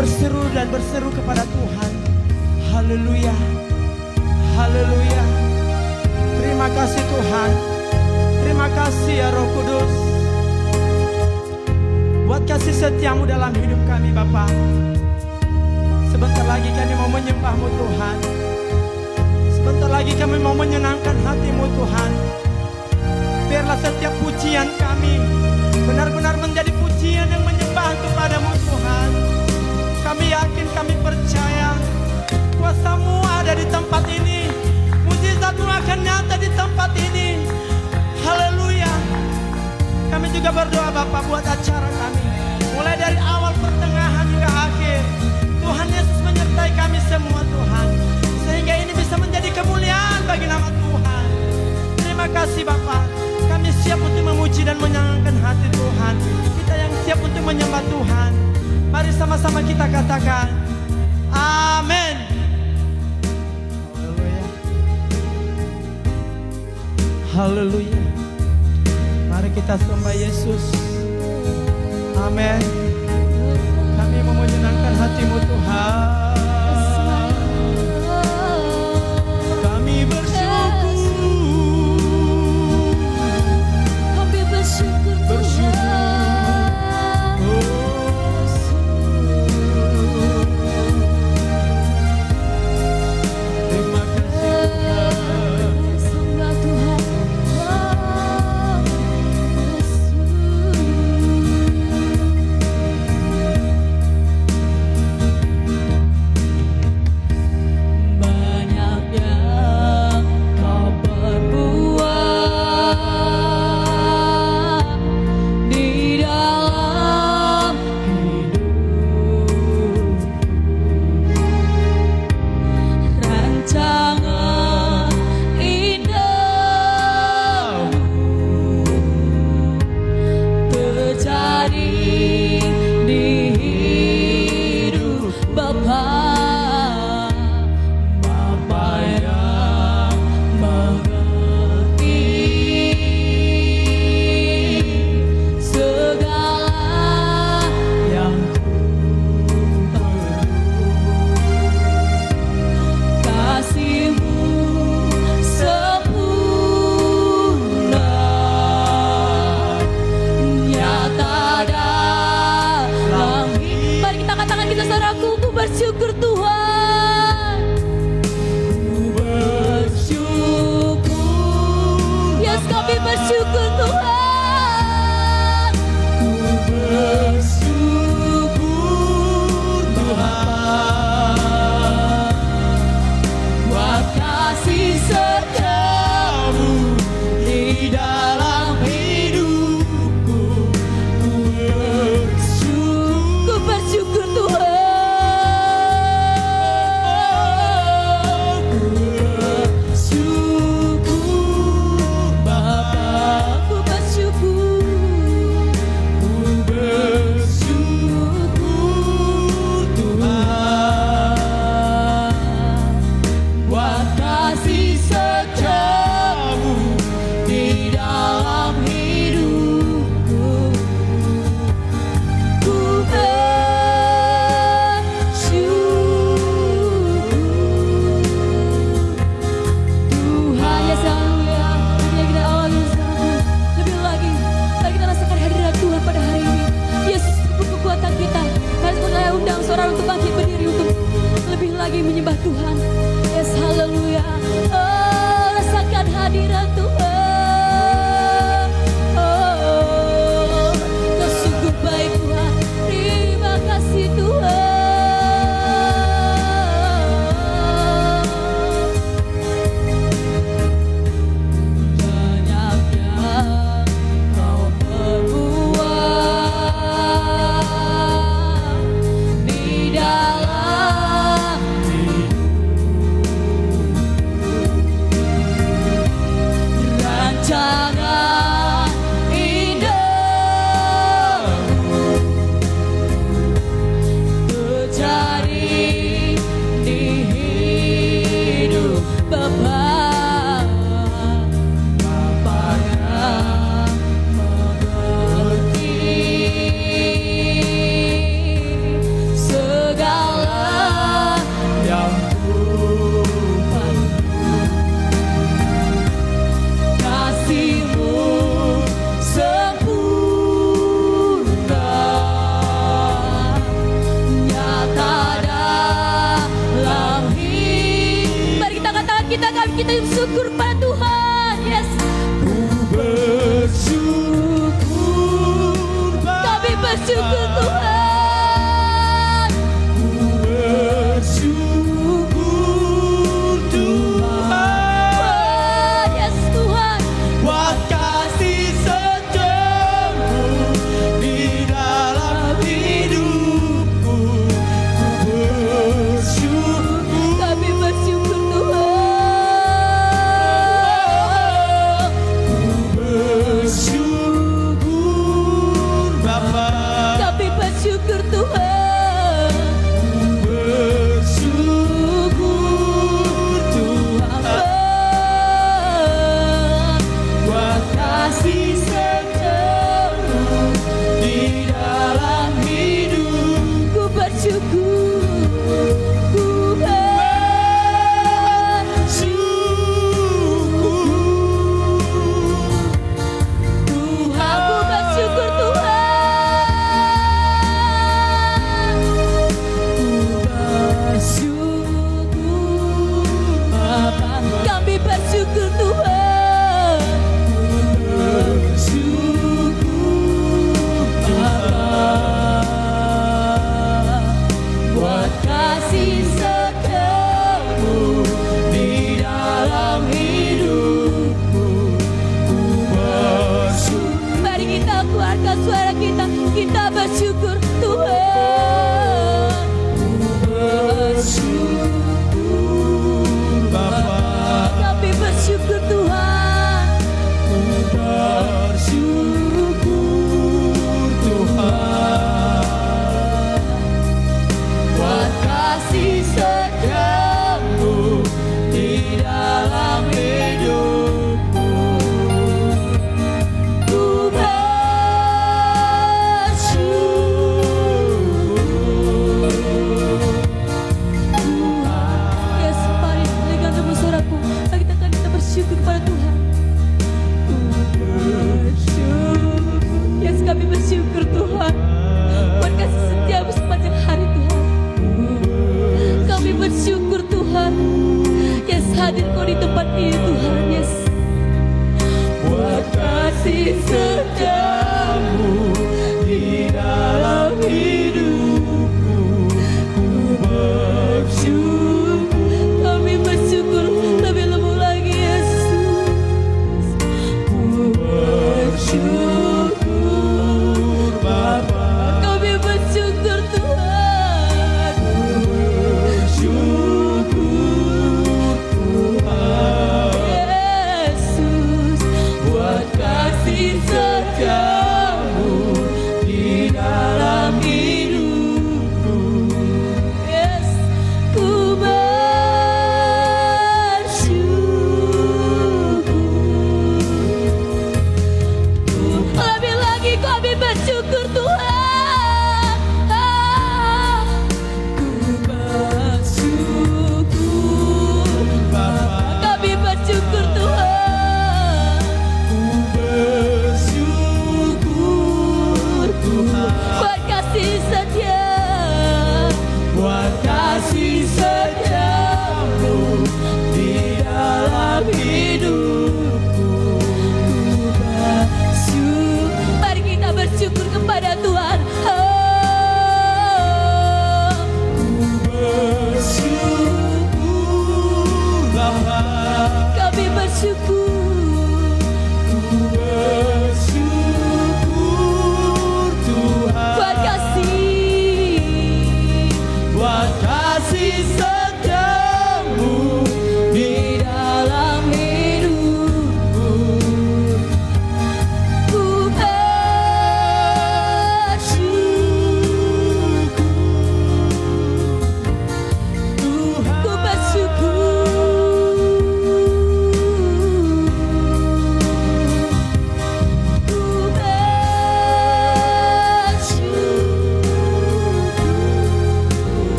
berseru dan berseru kepada Tuhan. Haleluya, haleluya. Terima kasih Tuhan. Terima kasih ya Roh Kudus, buat kasih setiamu dalam hidup kami Bapa. Sebentar lagi kami mau menyembah-Mu Tuhan. Sebentar lagi kami mau menyenangkan hati-Mu Tuhan. Biarlah setiap pujian kami benar-benar menjadi pujian yang menyembah kepada-Mu Tuhan. Kami yakin, kami percaya kuasa-Mu ada di tempat ini. Mujizat-Mu akan nyata di tempat ini. Haleluya. Kami juga berdoa Bapa buat acara kami, mulai dari awal, pertengahan hingga akhir. Tuhan Yesus menyertai kami semua Tuhan, sehingga ini bisa menjadi kemuliaan bagi nama Tuhan. Terima kasih Bapa. Kami siap untuk memuji dan menyenangkan hati Tuhan. Kita yang siap untuk menyembah Tuhan. Mari sama-sama kita katakan amin. Haleluya. Haleluya. Mari kita sembah Yesus. Amin. Kami mau menyenangkan hati-Mu Tuhan. Kami bersyukur. Kami bersyukur Tuhan. Terima kasih Tuhan. Sembah Tuhan.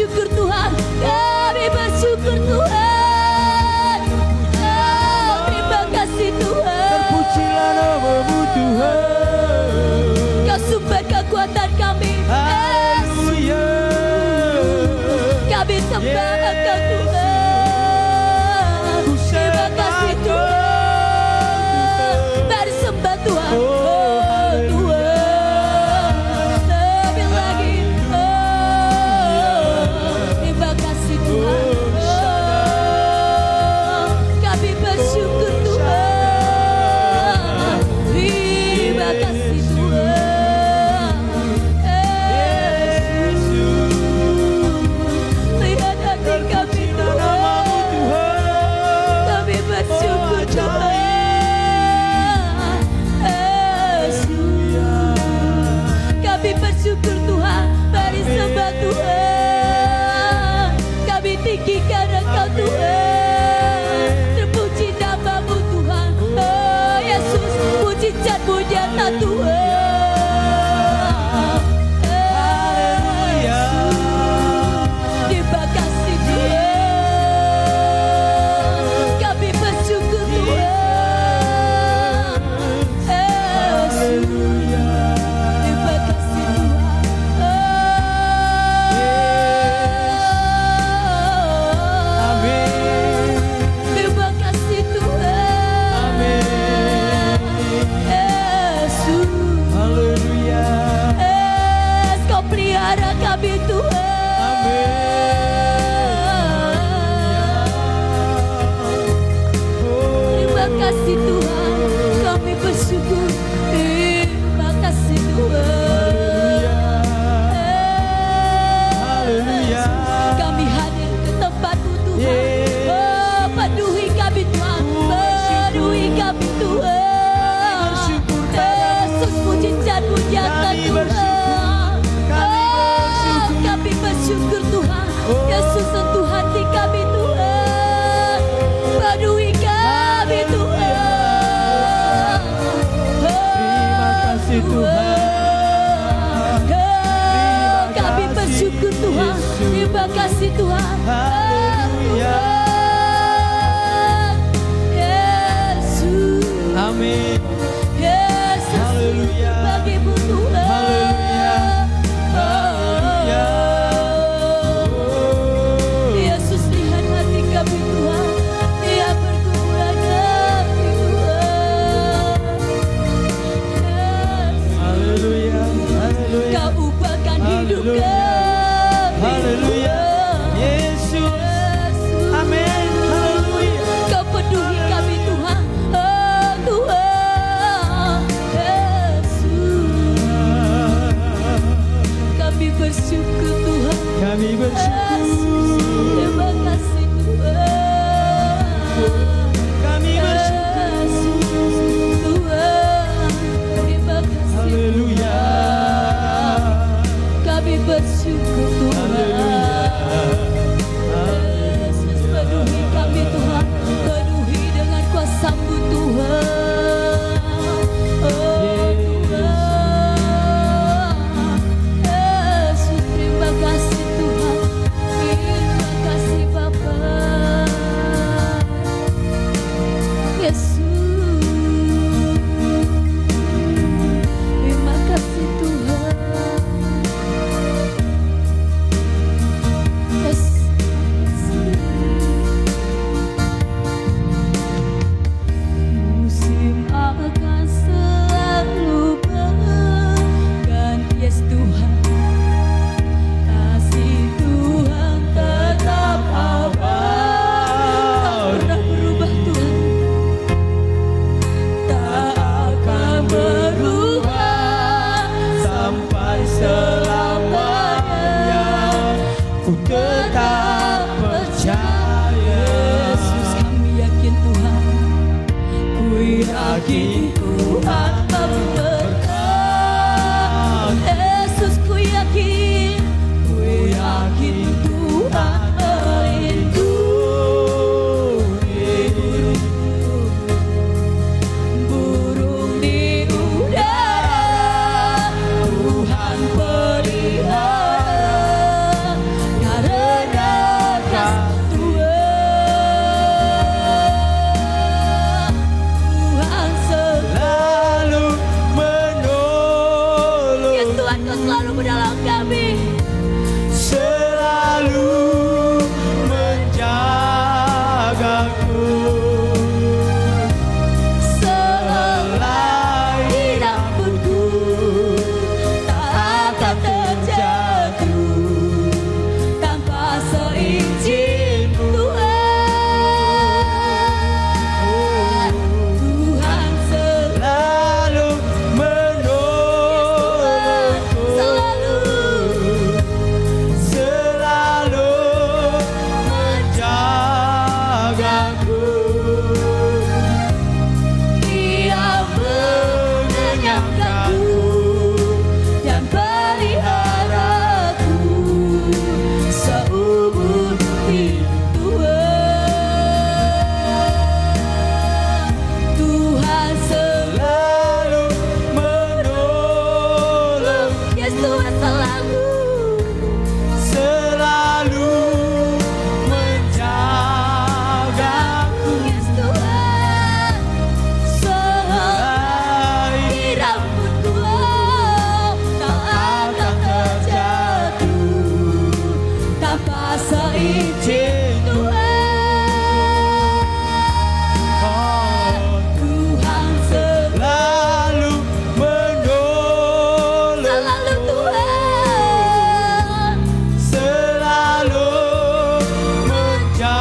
bersyukur Tuhan, kami bersyukur Tuhan. Oh, terima kasih Tuhan. Terpujilah nama-Mu Tuhan. Kau sumber kekuatan kami. Haleluya. Kami sembah Engkau Tuhan. Terima kasih Tuhan. Mari sembah Tuhan. Oh, Tuhan. Lebih lagi. Terima kasih Tuhan. Kami bersyukur Tuhan. Terima kasih Tuhan. Lihat hati kami Tuhan. Kami bersyukur Tuhan. Kami bersyukur Tuhan. Mari sembah Tuhan. Kami tinggikan Engkau Tuhan. Terpuji nama-Mu Tuhan. Oh Yesus, pujian pujian Tuhan. Terima kasih Tuhan. Kami bersyukur Tuhan. Terima kasih Tuhan. Terima kasih Tuhan. Yesus. Haleluya. Kau pelihara kami Tuhan. Terima kasih Tuhan. Kami bersyukur. Terima kasih Tuhan. Haleluya. Kami hadir ke tempat-Mu Tuhan. Oh, penuhi kami Tuhan. Penuhi kami Tuhan. Yesus, pujian pujian Tuhan. Kami bersyukur Tuhan. Yesus, sentuh hati kami Tuhan. Penuhi kami Tuhan. Terima kasih Tuhan. Kami bersyukur Tuhan. Terima kasih Tuhan. Haleluya. Yesus. Amin. Yesus. Haleluya. Bagi-Mu Tuhan. Haleluya. Haleluya. Yesus, lihat hati kami Tuhan. Lihat pergumulan kami Tuhan. Yesus. Haleluya. Haleluya. Kau ubahkan hidup Haleluya. kami Haleluya. Tuhan. Yesus. Yesus. Amin. Haleluya. Kau penuhi kami Tuhan. Oh Tuhan. Yesus. Kami bersyukur Tuhan. Kami bersyukur. Yesus. Terima kasih Tuhan. Kami bersyukur. Yesus. Tuhan. Terima kasih. Haleluya. Tuhan Kau selalu menolong kami. Selalu menjagaku. Selai rambutku tak akan terjatuh tanpa seizin Tuhan. Tuhan Selalu menolongku. selalu Selalu menjagaku. Dia mengenyangkanku dan peliharaku seumur hidup Tuhan. Tuhan Selalu menolong. Yes, Tuhan selalu Selalu menjagaku. Yes, Tuhan selai rambutku tak akan terjatuh tanpa seizin Tuhan. Oh, Tuhan selalu menolong. selalu Tuhan Selalu menjagaku.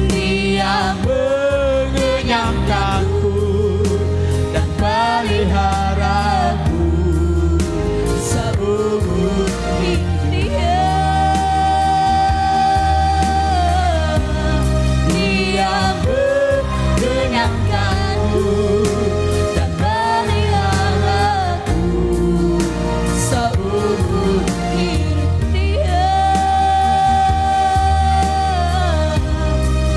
Dia Mengenyangkanku dan peliharaku seumur hidup Dia mengenyangkanku dan peliharaku seumur hidup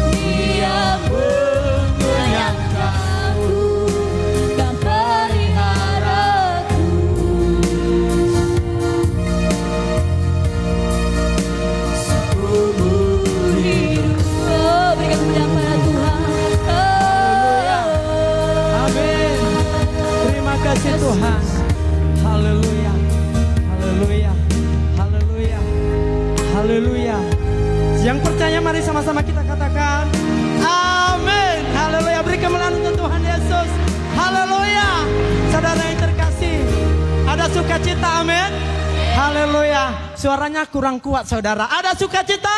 Dia mengenyangkanku dan peliharaku seumur hidup. Oh, berikan kemuliaan pada Tuhan. Amin. Terima kasih Tuhan. Haleluya. Haleluya. Haleluya. Haleluya. Yang percaya mari sama-sama kita katakan amin. Haleluya. Beri kemuliaan untuk Tuhan Yesus. Haleluya. Saudara yang terkasih, ada sukacita, amin. Haleluya. Suaranya kurang kuat saudara. Ada sukacita?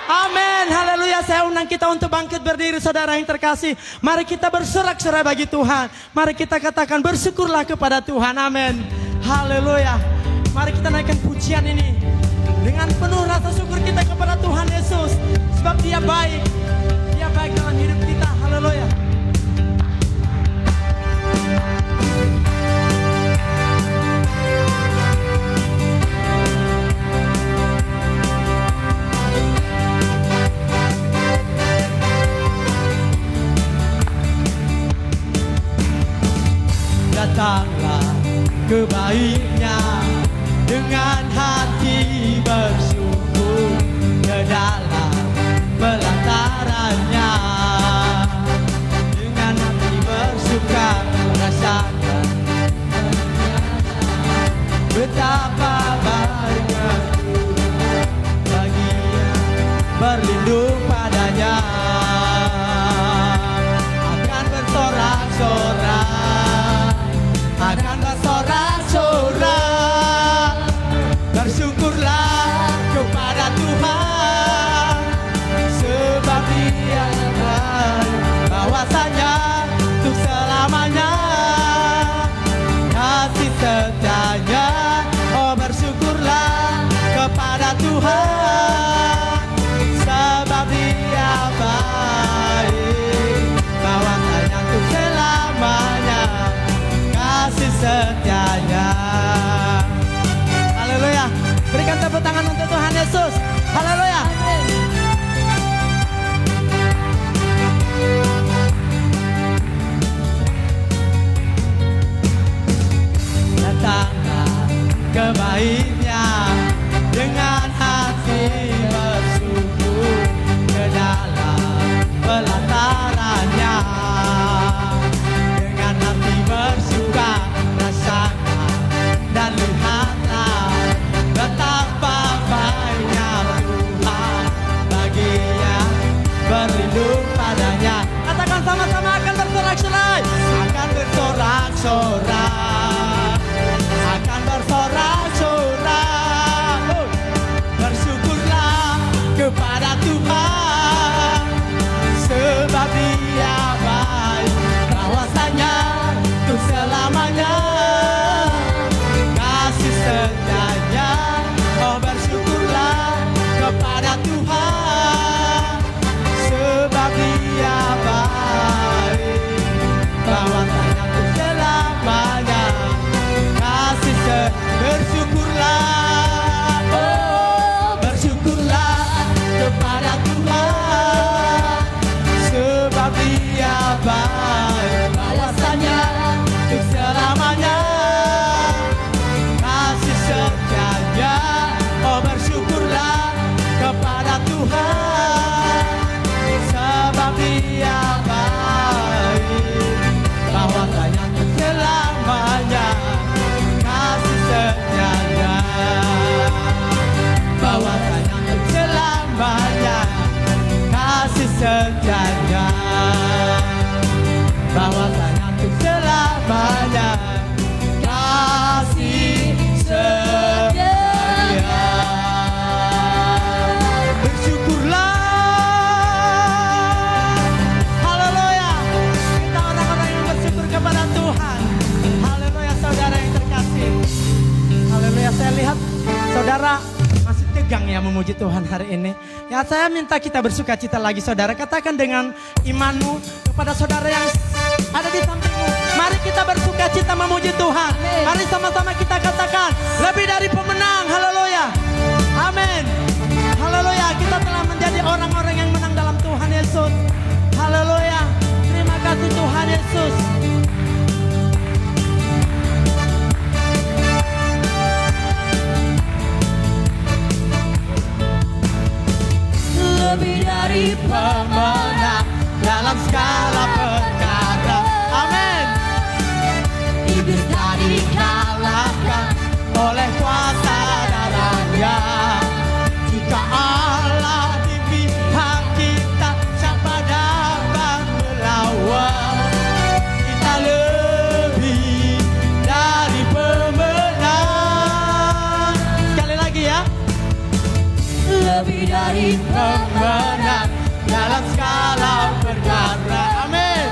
Amin. Haleluya. Saya undang kita untuk bangkit berdiri saudara yang terkasih. Mari kita bersorak-sorai bagi Tuhan. Mari kita katakan bersyukurlah kepada Tuhan. Amin. Haleluya. Mari kita naikkan pujian ini dengan penuh rasa syukur kita kepada Tuhan Yesus. Sebab Dia baik. Dia baik dalam hidup kita. Haleluya. Datanglah ke baiknya dengan hati bersyukur ke dalam pelatarannya. Dengan hati bersuka rasakan betapa baiknya Tuhan baginya berlindung padanya. Akan bersorak-sorak, akan bersorak-sorak, bersyukurlah kepada Tuhan, sebab Dia baik, bahwasanya untuk selamanya kasih setianya. Oh bersyukurlah kepada Tuhan, sebab Dia baik, bahwasanya untuk selamanya kasih setianya. saya untuk selamanya, kasih setianya. Bawa saya untuk selamanya, kasih setianya. Bawa saya untuk selamanya, kasih setia. Bersyukurlah, haleluya. Kita orang-orang yang bersyukur kepada Tuhan. Haleluya, saudara yang terkasih. Haleluya, saya lihat saudara masih tegang ya memuji Tuhan hari ini. Ya, saya minta kita bersuka cita lagi saudara. Katakan dengan imanmu kepada saudara yang ada di sampingmu. Mari kita bersuka cita memuji Tuhan. Mari sama-sama kita katakan lebih dari pemenang. Haleluya. Amin. Haleluya. Kita telah menjadi orang-orang yang menang dalam Tuhan Yesus. Haleluya. Terima kasih Tuhan Yesus. Lebih dari Pemenang dalam segala perkara. Amin. Iblis tak dikalahkan oleh kuasa darahnya. Jika Allah di pihak kita, siapa dapat melawan? Kita lebih dari pemenang. Sekali lagi ya. lebih dari Pemenang dalam segala perkara. Amin.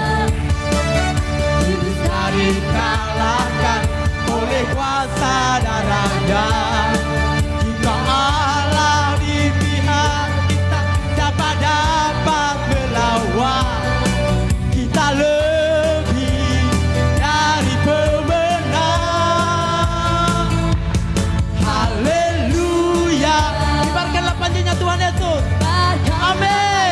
Tak dikalahkan oleh kuasa darahnya. Jika Allah di pihak kita, siapa dapat melawan? Kita lebih dari pemenang. Haleluya. Kibarkanlah panjinya Tuhan Yesus. Amin.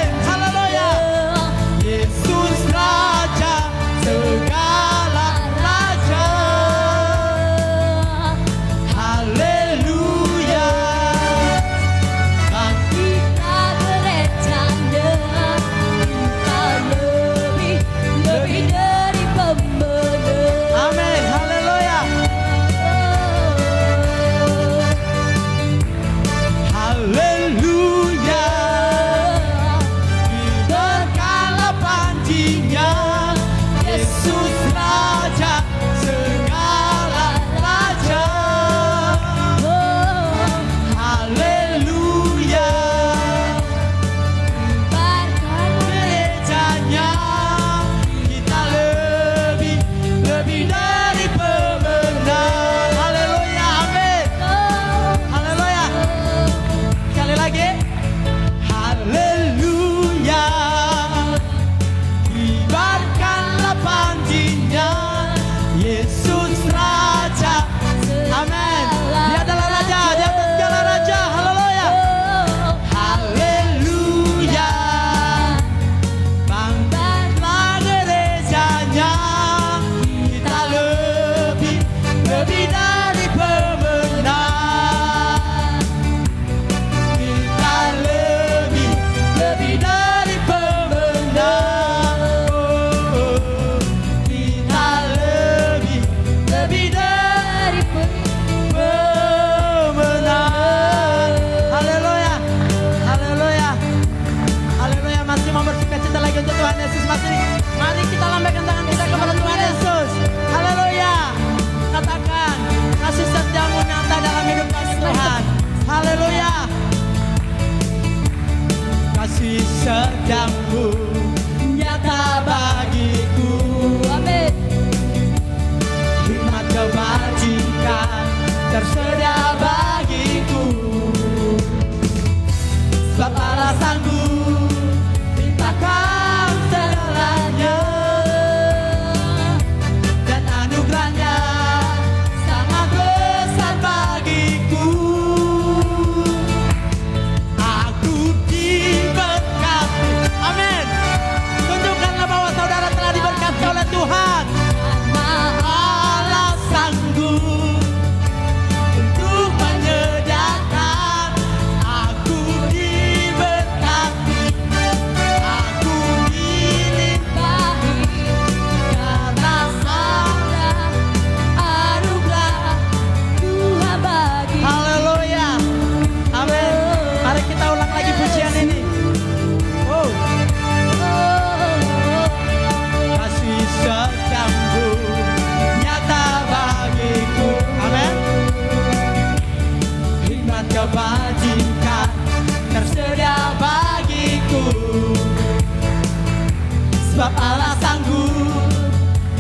Sebab Allah sanggup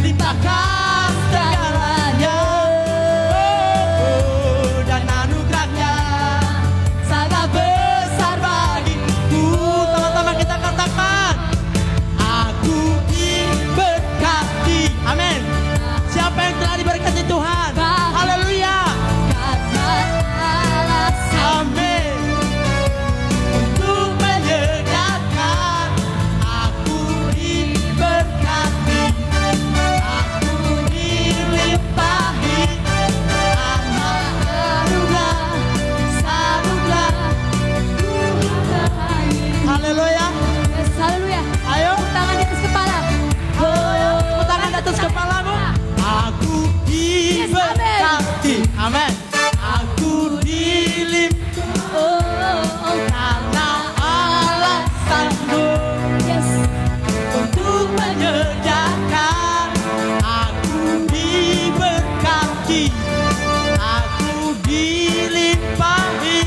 limpahkan segalanya. Dan anugerahnya sangat besar bagiku. Sama-sama kita katakan, aku diberkati. Amin. Siapa yang telah diberkati Tuhan? Haleluya. Amin. Untuk menyediakan, aku diberkati, aku dilimpahi anugerah, anugerah Tuhan. Haleluya. Yes, haleluya. Ayo, Tangan di atas kepala. tepuk tangan di atas kepalamu. Aku diberkati. Amin. Aku dilimpahi karena Allah sanggup Yes. untuk menyediakan. Aku diberkati, aku dilimpahi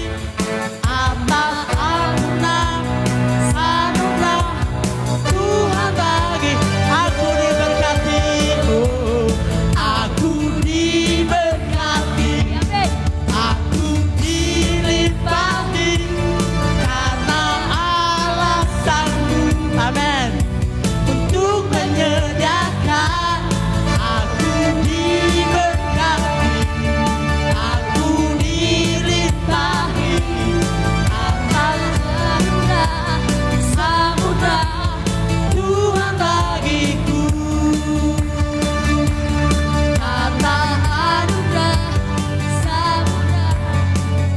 atas anugerah Tuhan bagi aku diberkati. Oh, aku diberkati, Amin. aku dilimpahi karena Allah sanggup. Amin. Untuk menyediakan, aku diberkati, aku dilimpahi atas anugerah samudra Tuhan bagiku. Kata anugerah samudra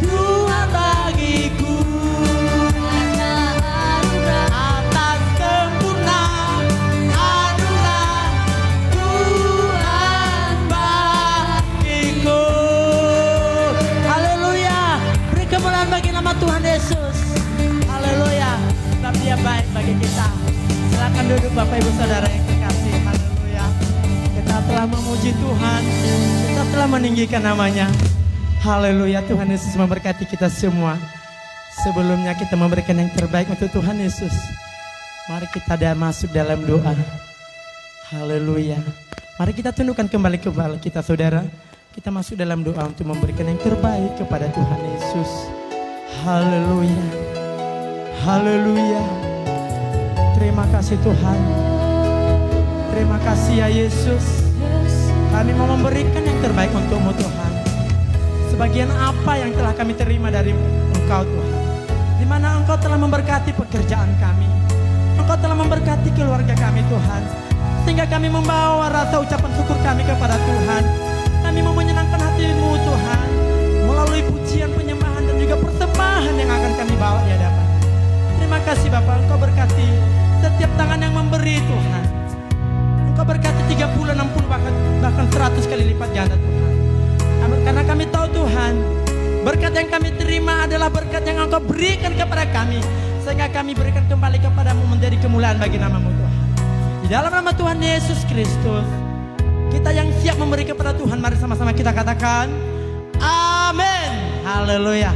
Tuhan bagiku. Karena anugerah Atas sempurna anugerah Tuhan bagiku. Haleluya. Beri kemuliaan bagi nama Tuhan Yesus. Haleluya. Sebab Dia baik bagi kita. Silakan duduk Bapak Ibu Saudara yang terkasih. Haleluya. Kita telah memuji Tuhan. Kita telah meninggikan namanya. Haleluya. Tuhan Yesus memberkati kita semua. Sebelumnya kita memberikan yang terbaik untuk Tuhan Yesus. Mari kita masuk dalam doa. Haleluya. Mari kita tundukkan kembali kepala kita saudara. Kita masuk dalam doa untuk memberikan yang terbaik kepada Tuhan Yesus. Haleluya. Haleluya. Terima kasih Tuhan. Terima kasih ya Yesus. Kami mau memberikan yang terbaik untuk-Mu Tuhan. Sebagian apa yang telah kami terima dari Engkau Tuhan, di mana Engkau telah memberkati pekerjaan kami, Engkau telah memberkati keluarga kami Tuhan, sehingga kami membawa rasa ucapan syukur kami kepada Tuhan. Kami mau menyenangkan hati-Mu Tuhan, melalui pujian, penyembahan dan juga persembahan yang akan kami bawa di hadapan. Terima kasih Bapak, Engkau berkati setiap tangan yang memberi Tuhan. Engkau berkati 30, 60 bahkan 100 kali lipat ganda Tuhan. Karena kami tahu Tuhan, berkat yang kami terima adalah berkat yang Engkau berikan kepada kami, sehingga kami berikan kembali kepadamu menjadi kemuliaan bagi nama-Mu Tuhan. Di dalam nama Tuhan Yesus Kristus, kita yang siap memberi kepada Tuhan, mari sama-sama kita katakan amin. Haleluya.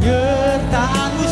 Penyertaan-Mu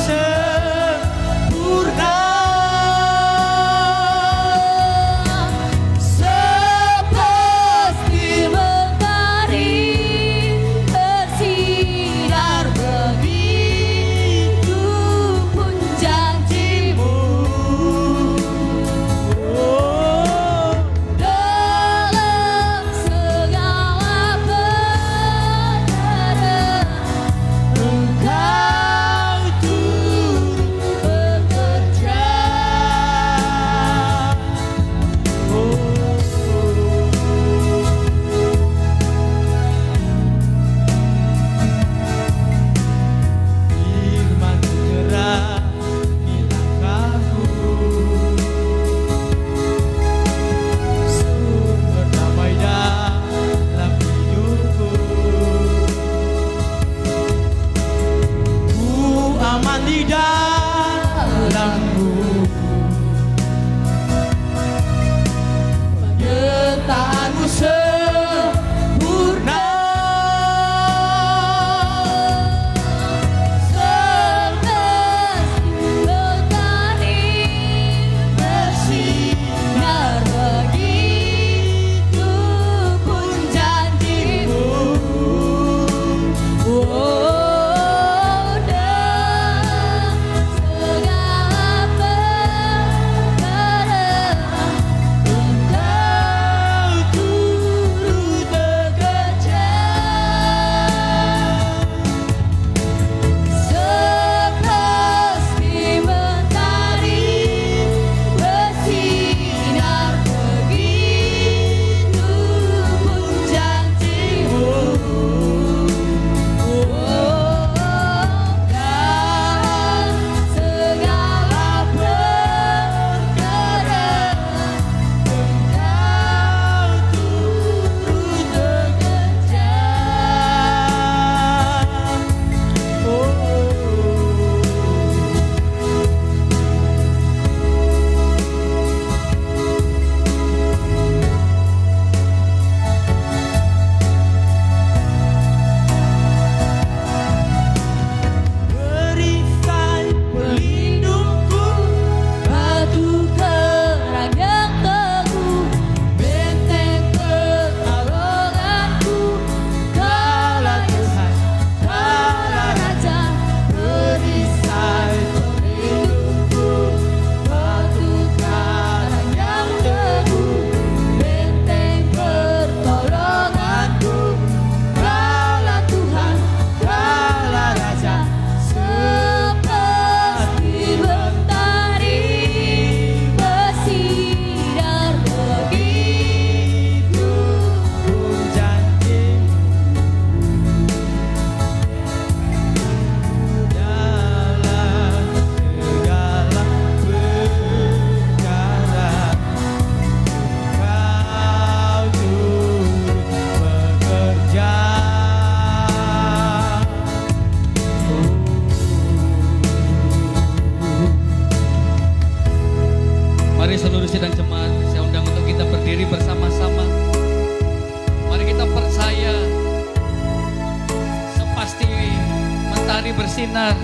bersinar.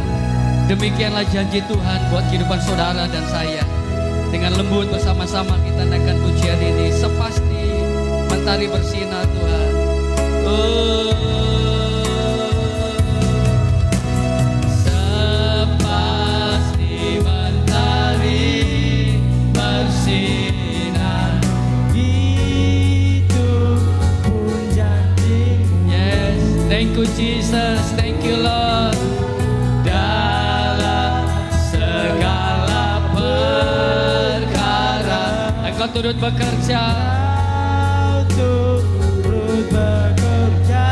Demikianlah janji Tuhan buat kehidupan saudara dan saya. Dengan lembut bersama-sama kita naikkan pujian ini. Sepasti mentari bersinar Tuhan. Sepasti mentari bersinar. Itu pun janjimu. Yes, thank you Jesus, thank you Lord. Dalam segala perkara Engkau turut bekerja. Kau turut bekerja.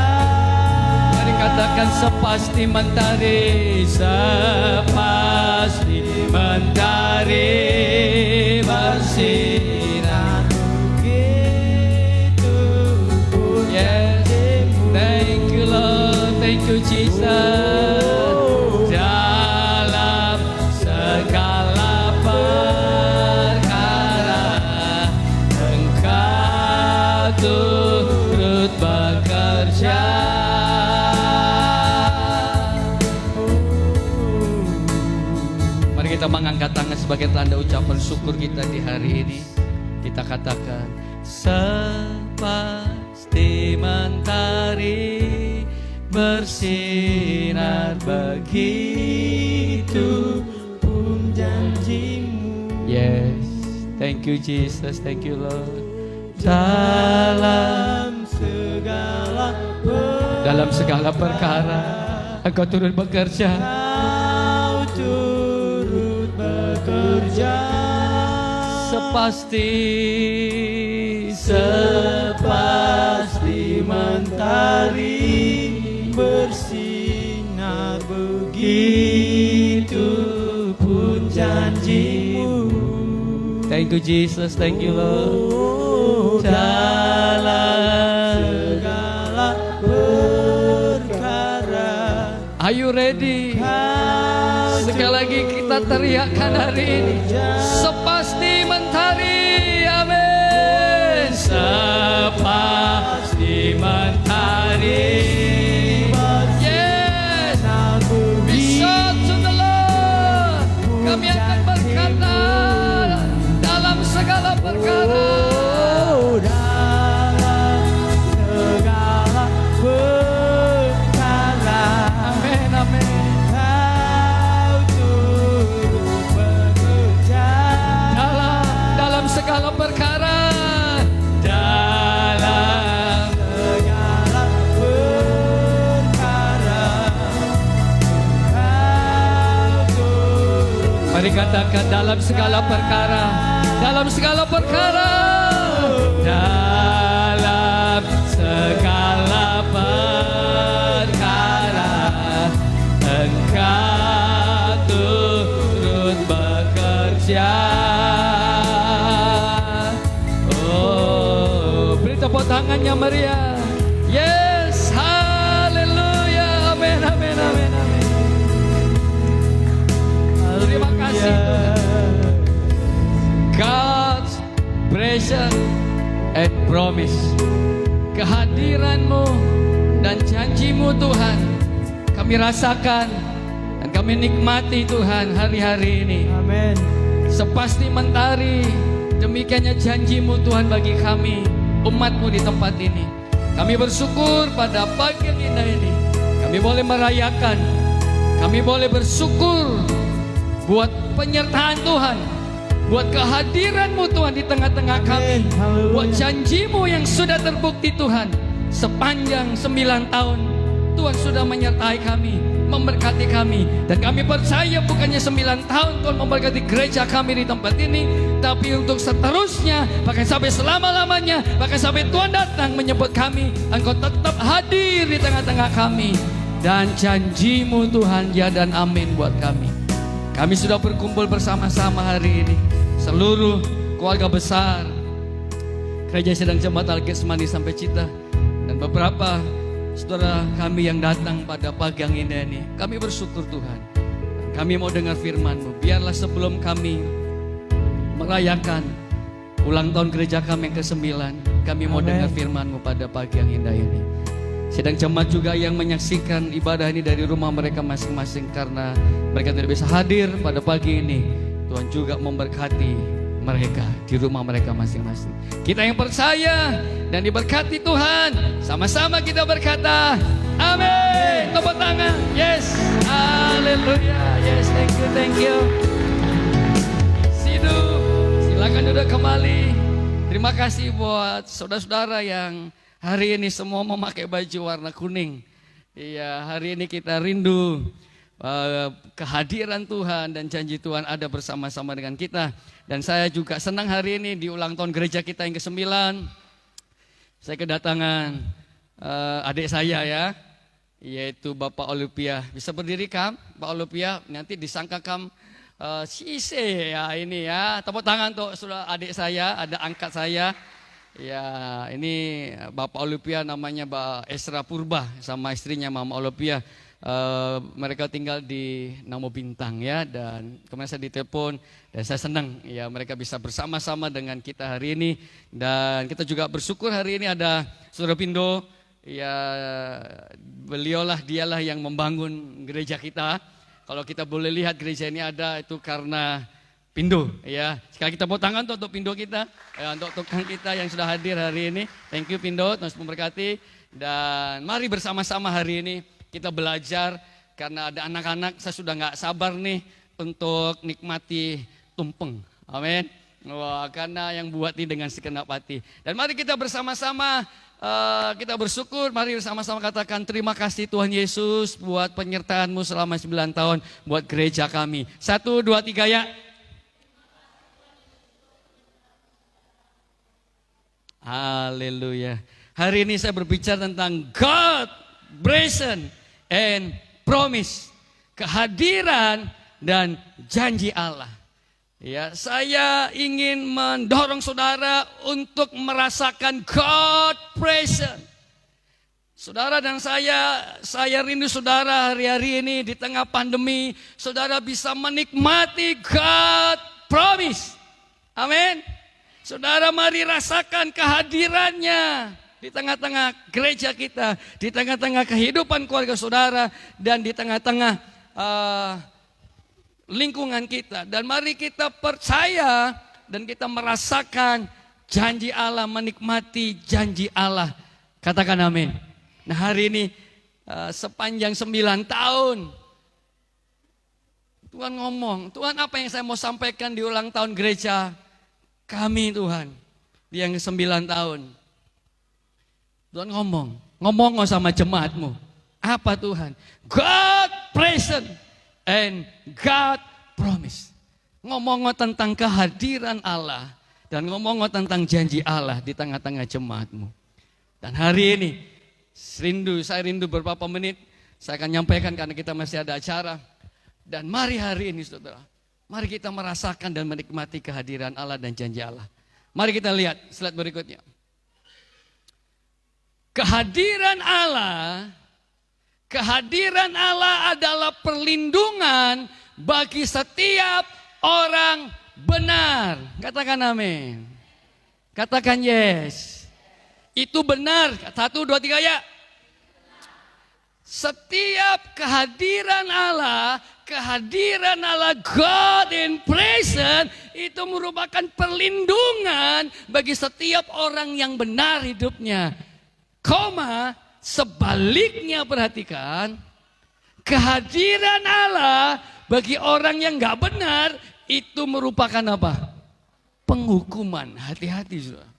Mari katakan sepasti mentari, sepasti mentari bersinar. Begitu pun Yes, janjimu. thank you Lord, thank you Jesus. Dalam segala perkara Engkau turut bekerja. Mari kita mengangkat tangan sebagai tanda ucapan syukur kita di hari ini. Kita katakan sepasti mentari bersinar begitu Pun janjimu. Yes, thank you Jesus, thank you Lord. Dalam Dalam segala segala perkara Engkau turut bekerja. Kau turut bekerja. Sepasti Sepasti mentari bersinar begitu pun janjimu. Thank you Jesus, thank you Lord. Dalam segala perkara Are you ready? Kau Sekali lagi kita teriakkan hari ini. Sepasti mentari, amin. Sepasti mentari. Yes, we shout to the Lord. Kami akan berkata dalam segala perkara. dalam segala perkara Amin, amin. Kau turut bekerja. Dalam segala perkara. Dalam Segala perkara Kau turut. Mari katakan dalam segala perkara. Dalam segala perkara. Dalam segala perkara Engkau turut bekerja. Oh, beri tepuk tangannya Maria. Yes, haleluya. Amin, amin, amin, amin. Terima kasih Tuhan. God's presence and promise. Kehadiran-Mu dan janji-Mu Tuhan kami rasakan dan kami nikmati Tuhan hari-hari ini. Amin. Sepasti mentari, demikiannya janji-Mu Tuhan bagi kami, umat-Mu di tempat ini. Kami bersyukur pada pagi yang indah ini. Kami boleh merayakan, kami boleh bersyukur buat penyertaan Tuhan, buat kehadiran-Mu Tuhan di tengah-tengah kami, Amin. Haleluya. buat janji-Mu yang sudah terbukti Tuhan. Sepanjang 9 tahun Tuhan sudah menyertai kami, memberkati kami. Dan kami percaya bukannya 9 tahun Tuhan memberkati gereja kami di tempat ini, tapi untuk seterusnya, bahkan sampai selama-lamanya, bahkan sampai Tuhan datang menyebut kami, Engkau tetap hadir di tengah-tengah kami. Dan janji-Mu Tuhan ya dan amin buat kami. Kami sudah berkumpul bersama-sama hari ini, seluruh keluarga besar Gereja Sedang Jemaat Al-Getsemani sampai Cita, dan beberapa saudara kami yang datang pada pagi yang indah ini. Kami bersyukur Tuhan. Kami mau dengar firman-Mu. Biarlah sebelum kami merayakan ulang tahun gereja kami yang ke-9, kami mau Amin. dengar firman-Mu pada pagi yang indah ini. Sedang jemaat juga yang menyaksikan ibadah ini dari rumah mereka masing-masing, karena mereka tidak bisa hadir pada pagi ini. Tuhan juga memberkati mereka di rumah mereka masing-masing. Kita yang percaya dan diberkati Tuhan, sama-sama kita berkata amin. Tepuk tangan. Yes, haleluya. Yes, thank you. Sidu, silakan duduk kembali. Terima kasih buat saudara-saudara yang hari ini semua memakai baju warna kuning. Iya, hari ini kita rindu kehadiran Tuhan dan janji Tuhan ada bersama-sama dengan kita. Dan saya juga senang hari ini di ulang tahun gereja kita yang ke-9. Saya kedatangan adik saya ya, yaitu Bapak Olupia. Bisa berdiri Kam, Pak Olupia, nanti disangka Kam Sise ya ini ya. Tepuk tangan untuk sudah adik saya, ada angkat saya. Ya, ini Bapak Olupia namanya Mbak Esra Purba sama istrinya Mama Olupia. Mereka tinggal di Namo Bintang ya, dan kemarin saya ditelepon dan saya senang ya mereka bisa bersama-sama dengan kita hari ini. Dan kita juga bersyukur hari ini ada Saudara Pindo ya, dialah yang membangun gereja kita. Kalau kita boleh lihat gereja ini ada itu karena Pindo ya. Sekali kita mau tangan untuk Pindo kita ya, untuk tukang kita yang sudah hadir hari ini. Thank you Pindo, Tuhan memberkati. Dan mari bersama-sama hari ini kita belajar, karena ada anak-anak, saya sudah gak sabar nih untuk nikmati tumpeng. Amin. Wah, karena yang buat ini dengan segenap hati. Dan mari kita bersama-sama kita bersyukur, mari bersama-sama katakan terima kasih Tuhan Yesus buat penyertaan-Mu selama 9 tahun buat gereja kami. 1, 2, 3 ya. Haleluya. Hari ini saya berbicara tentang God present and promise, kehadiran dan janji Allah. Ya, saya ingin mendorong saudara untuk merasakan God present. Saudara dan saya rindu saudara hari-hari ini di tengah pandemi, saudara bisa menikmati God promise. Amin. Saudara mari rasakan kehadirannya di tengah-tengah gereja kita, di tengah-tengah kehidupan keluarga saudara, dan di tengah-tengah lingkungan kita. Dan mari kita percaya dan kita merasakan janji Allah, menikmati janji Allah. Katakan amin. Nah hari ini sepanjang 9 tahun Tuhan ngomong, Tuhan apa yang saya mau sampaikan di ulang tahun gereja kami Tuhan, yang 9 tahun. Tuhan ngomong sama jemaat-Mu. Apa Tuhan? God present and God promise. Ngomong tentang kehadiran Allah dan ngomong tentang janji Allah di tengah-tengah jemaat-Mu. Dan hari ini saya rindu beberapa menit saya akan nyampaikan karena kita masih ada acara. Dan mari hari ini saudara, mari kita merasakan dan menikmati kehadiran Allah dan janji Allah. Mari kita lihat slide berikutnya. Kehadiran Allah adalah perlindungan bagi setiap orang benar. Katakan amin. Katakan yes. Itu benar. 1, 2, 3 ya. Setiap kehadiran Allah God in present itu merupakan perlindungan bagi setiap orang yang benar hidupnya. Sebaliknya perhatikan, kehadiran Allah bagi orang yang gak benar itu merupakan apa? Penghukuman. Hati-hati saudara.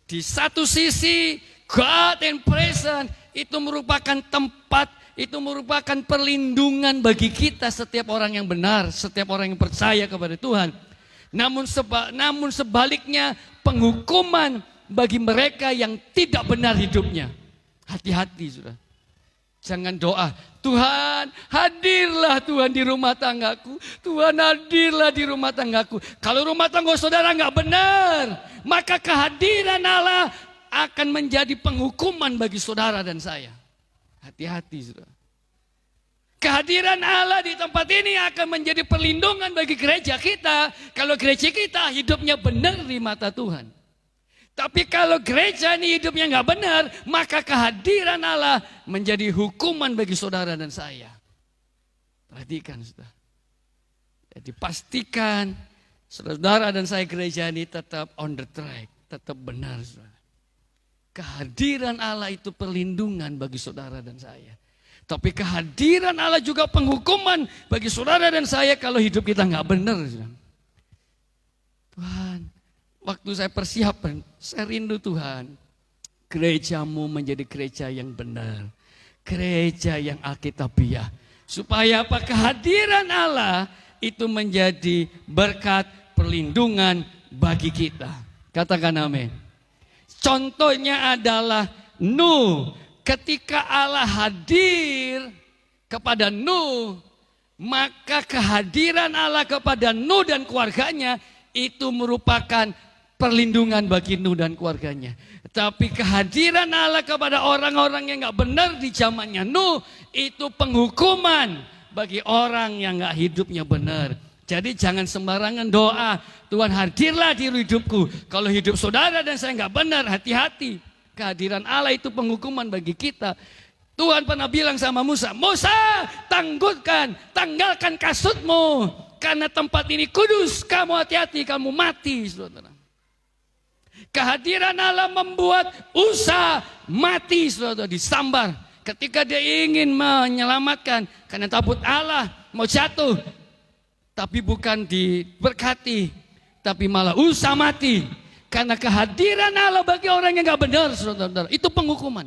Di satu sisi God in present itu merupakan tempat, itu merupakan perlindungan bagi kita setiap orang yang benar, setiap orang yang percaya kepada Tuhan. Namun sebaliknya penghukuman bagi mereka yang tidak benar hidupnya. Hati-hati saudara. Jangan doa, Tuhan hadirlah Tuhan di rumah tanggaku. Tuhan hadirlah di rumah tanggaku. Kalau rumah tangga saudara nggak benar, maka kehadiran Allah akan menjadi penghukuman bagi saudara dan saya. Hati-hati saudara. Kehadiran Allah di tempat ini akan menjadi perlindungan bagi gereja kita. Kalau gereja kita hidupnya benar di mata Tuhan. Tapi kalau gereja ini hidupnya nggak benar, maka kehadiran Allah menjadi hukuman bagi saudara dan saya. Perhatikan, saudara. Jadi pastikan saudara dan saya gereja ini tetap on the track, tetap benar, saudara. Kehadiran Allah itu perlindungan bagi saudara dan saya. Tapi kehadiran Allah juga penghukuman bagi saudara dan saya kalau hidup kita nggak benar, saudara. Tuhan, waktu saya persiapan, saya rindu Tuhan, gerejamu menjadi gereja yang benar, gereja yang alkitabiah. Supaya apa? Kehadiran Allah itu menjadi berkat perlindungan bagi kita. Katakan amin. Contohnya adalah Nuh. Ketika Allah hadir kepada Nuh, maka kehadiran Allah kepada Nuh dan keluarganya itu merupakan perlindungan bagi Nuh dan keluarganya. Tapi kehadiran Allah kepada orang-orang yang gak benar di zamannya Nuh itu penghukuman bagi orang yang gak hidupnya benar. Jadi jangan sembarangan doa, Tuhan hadirlah di hidupku. Kalau hidup saudara dan saya gak benar, hati-hati. Kehadiran Allah itu penghukuman bagi kita. Tuhan pernah bilang sama Musa, Musa tanggalkan kasutmu. Karena tempat ini kudus, kamu hati-hati, kamu mati, saudara. Kehadiran Allah membuat Usa mati, saudara, disambar. Ketika dia ingin menyelamatkan, karena tabut Allah mau jatuh. Tapi bukan diberkati, tapi malah Usa mati. Karena kehadiran Allah bagi orang yang gak benar, saudara, itu penghukuman.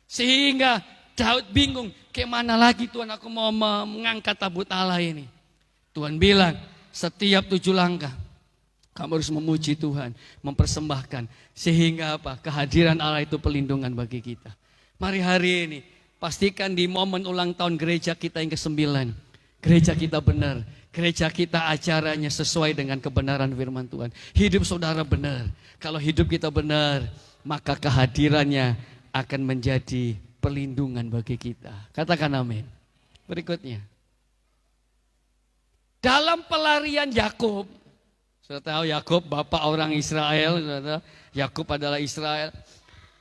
Sehingga Daud bingung, kemana lagi Tuhan aku mau mengangkat tabut Allah ini. Tuhan bilang, setiap 7 langkah, kamu harus memuji Tuhan, mempersembahkan. Sehingga apa? Kehadiran Allah itu pelindungan bagi kita. Mari hari ini, pastikan di momen ulang tahun gereja kita yang ke-9. Gereja kita benar. Gereja kita acaranya sesuai dengan kebenaran firman Tuhan. Hidup saudara benar. Kalau hidup kita benar, maka kehadirannya akan menjadi perlindungan bagi kita. Katakan amin. Berikutnya. Dalam pelarian Yakub, sudah tahu Yakub bapak orang Israel, Yakub adalah Israel.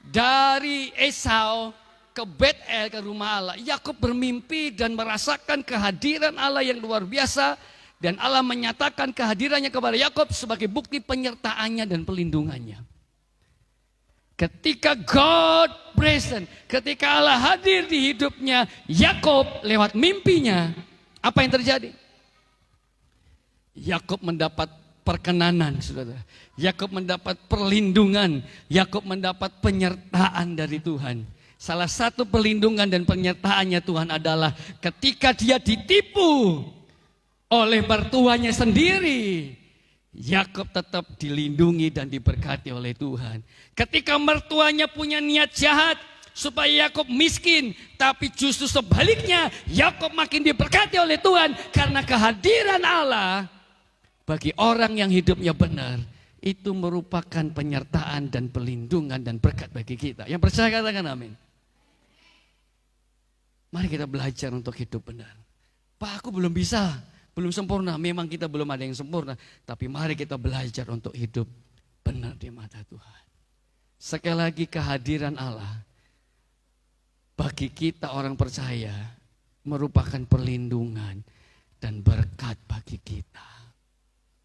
Dari Esau ke Betel, ke rumah Allah, Yakub bermimpi dan merasakan kehadiran Allah yang luar biasa. Dan Allah menyatakan kehadirannya kepada Yakub sebagai bukti penyertaannya dan pelindungannya. Ketika God present, ketika Allah hadir di hidupnya Yakub lewat mimpinya, apa yang terjadi? Yakub mendapat perkenanan, saudara. Yakub mendapat perlindungan, Yakub mendapat penyertaan dari Tuhan. Salah satu perlindungan dan penyertaannya Tuhan adalah ketika dia ditipu oleh mertuanya sendiri, Yakub tetap dilindungi dan diberkati oleh Tuhan. Ketika mertuanya punya niat jahat supaya Yakub miskin, tapi justru sebaliknya Yakub makin diberkati oleh Tuhan karena kehadiran Allah bagi orang yang hidupnya benar. Itu merupakan penyertaan dan perlindungan dan berkat bagi kita. Yang percaya katakan amin. Mari kita belajar untuk hidup benar. Pak, aku belum bisa, belum sempurna. Memang kita belum ada yang sempurna. Tapi mari kita belajar untuk hidup benar di mata Tuhan. Sekali lagi kehadiran Allah bagi kita orang percaya merupakan perlindungan dan berkat bagi kita.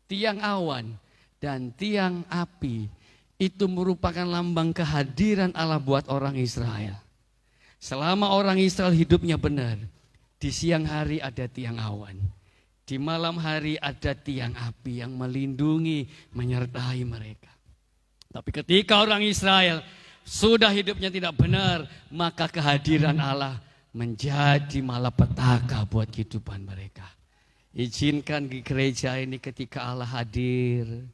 Tiang awan dan tiang api itu merupakan lambang kehadiran Allah buat orang Israel. Selama orang Israel hidupnya benar, di siang hari ada tiang awan, di malam hari ada tiang api yang melindungi, menyertai mereka. Tapi ketika orang Israel sudah hidupnya tidak benar, maka kehadiran Allah menjadi malapetaka buat kehidupan mereka. Izinkan di gereja ini ketika Allah hadir,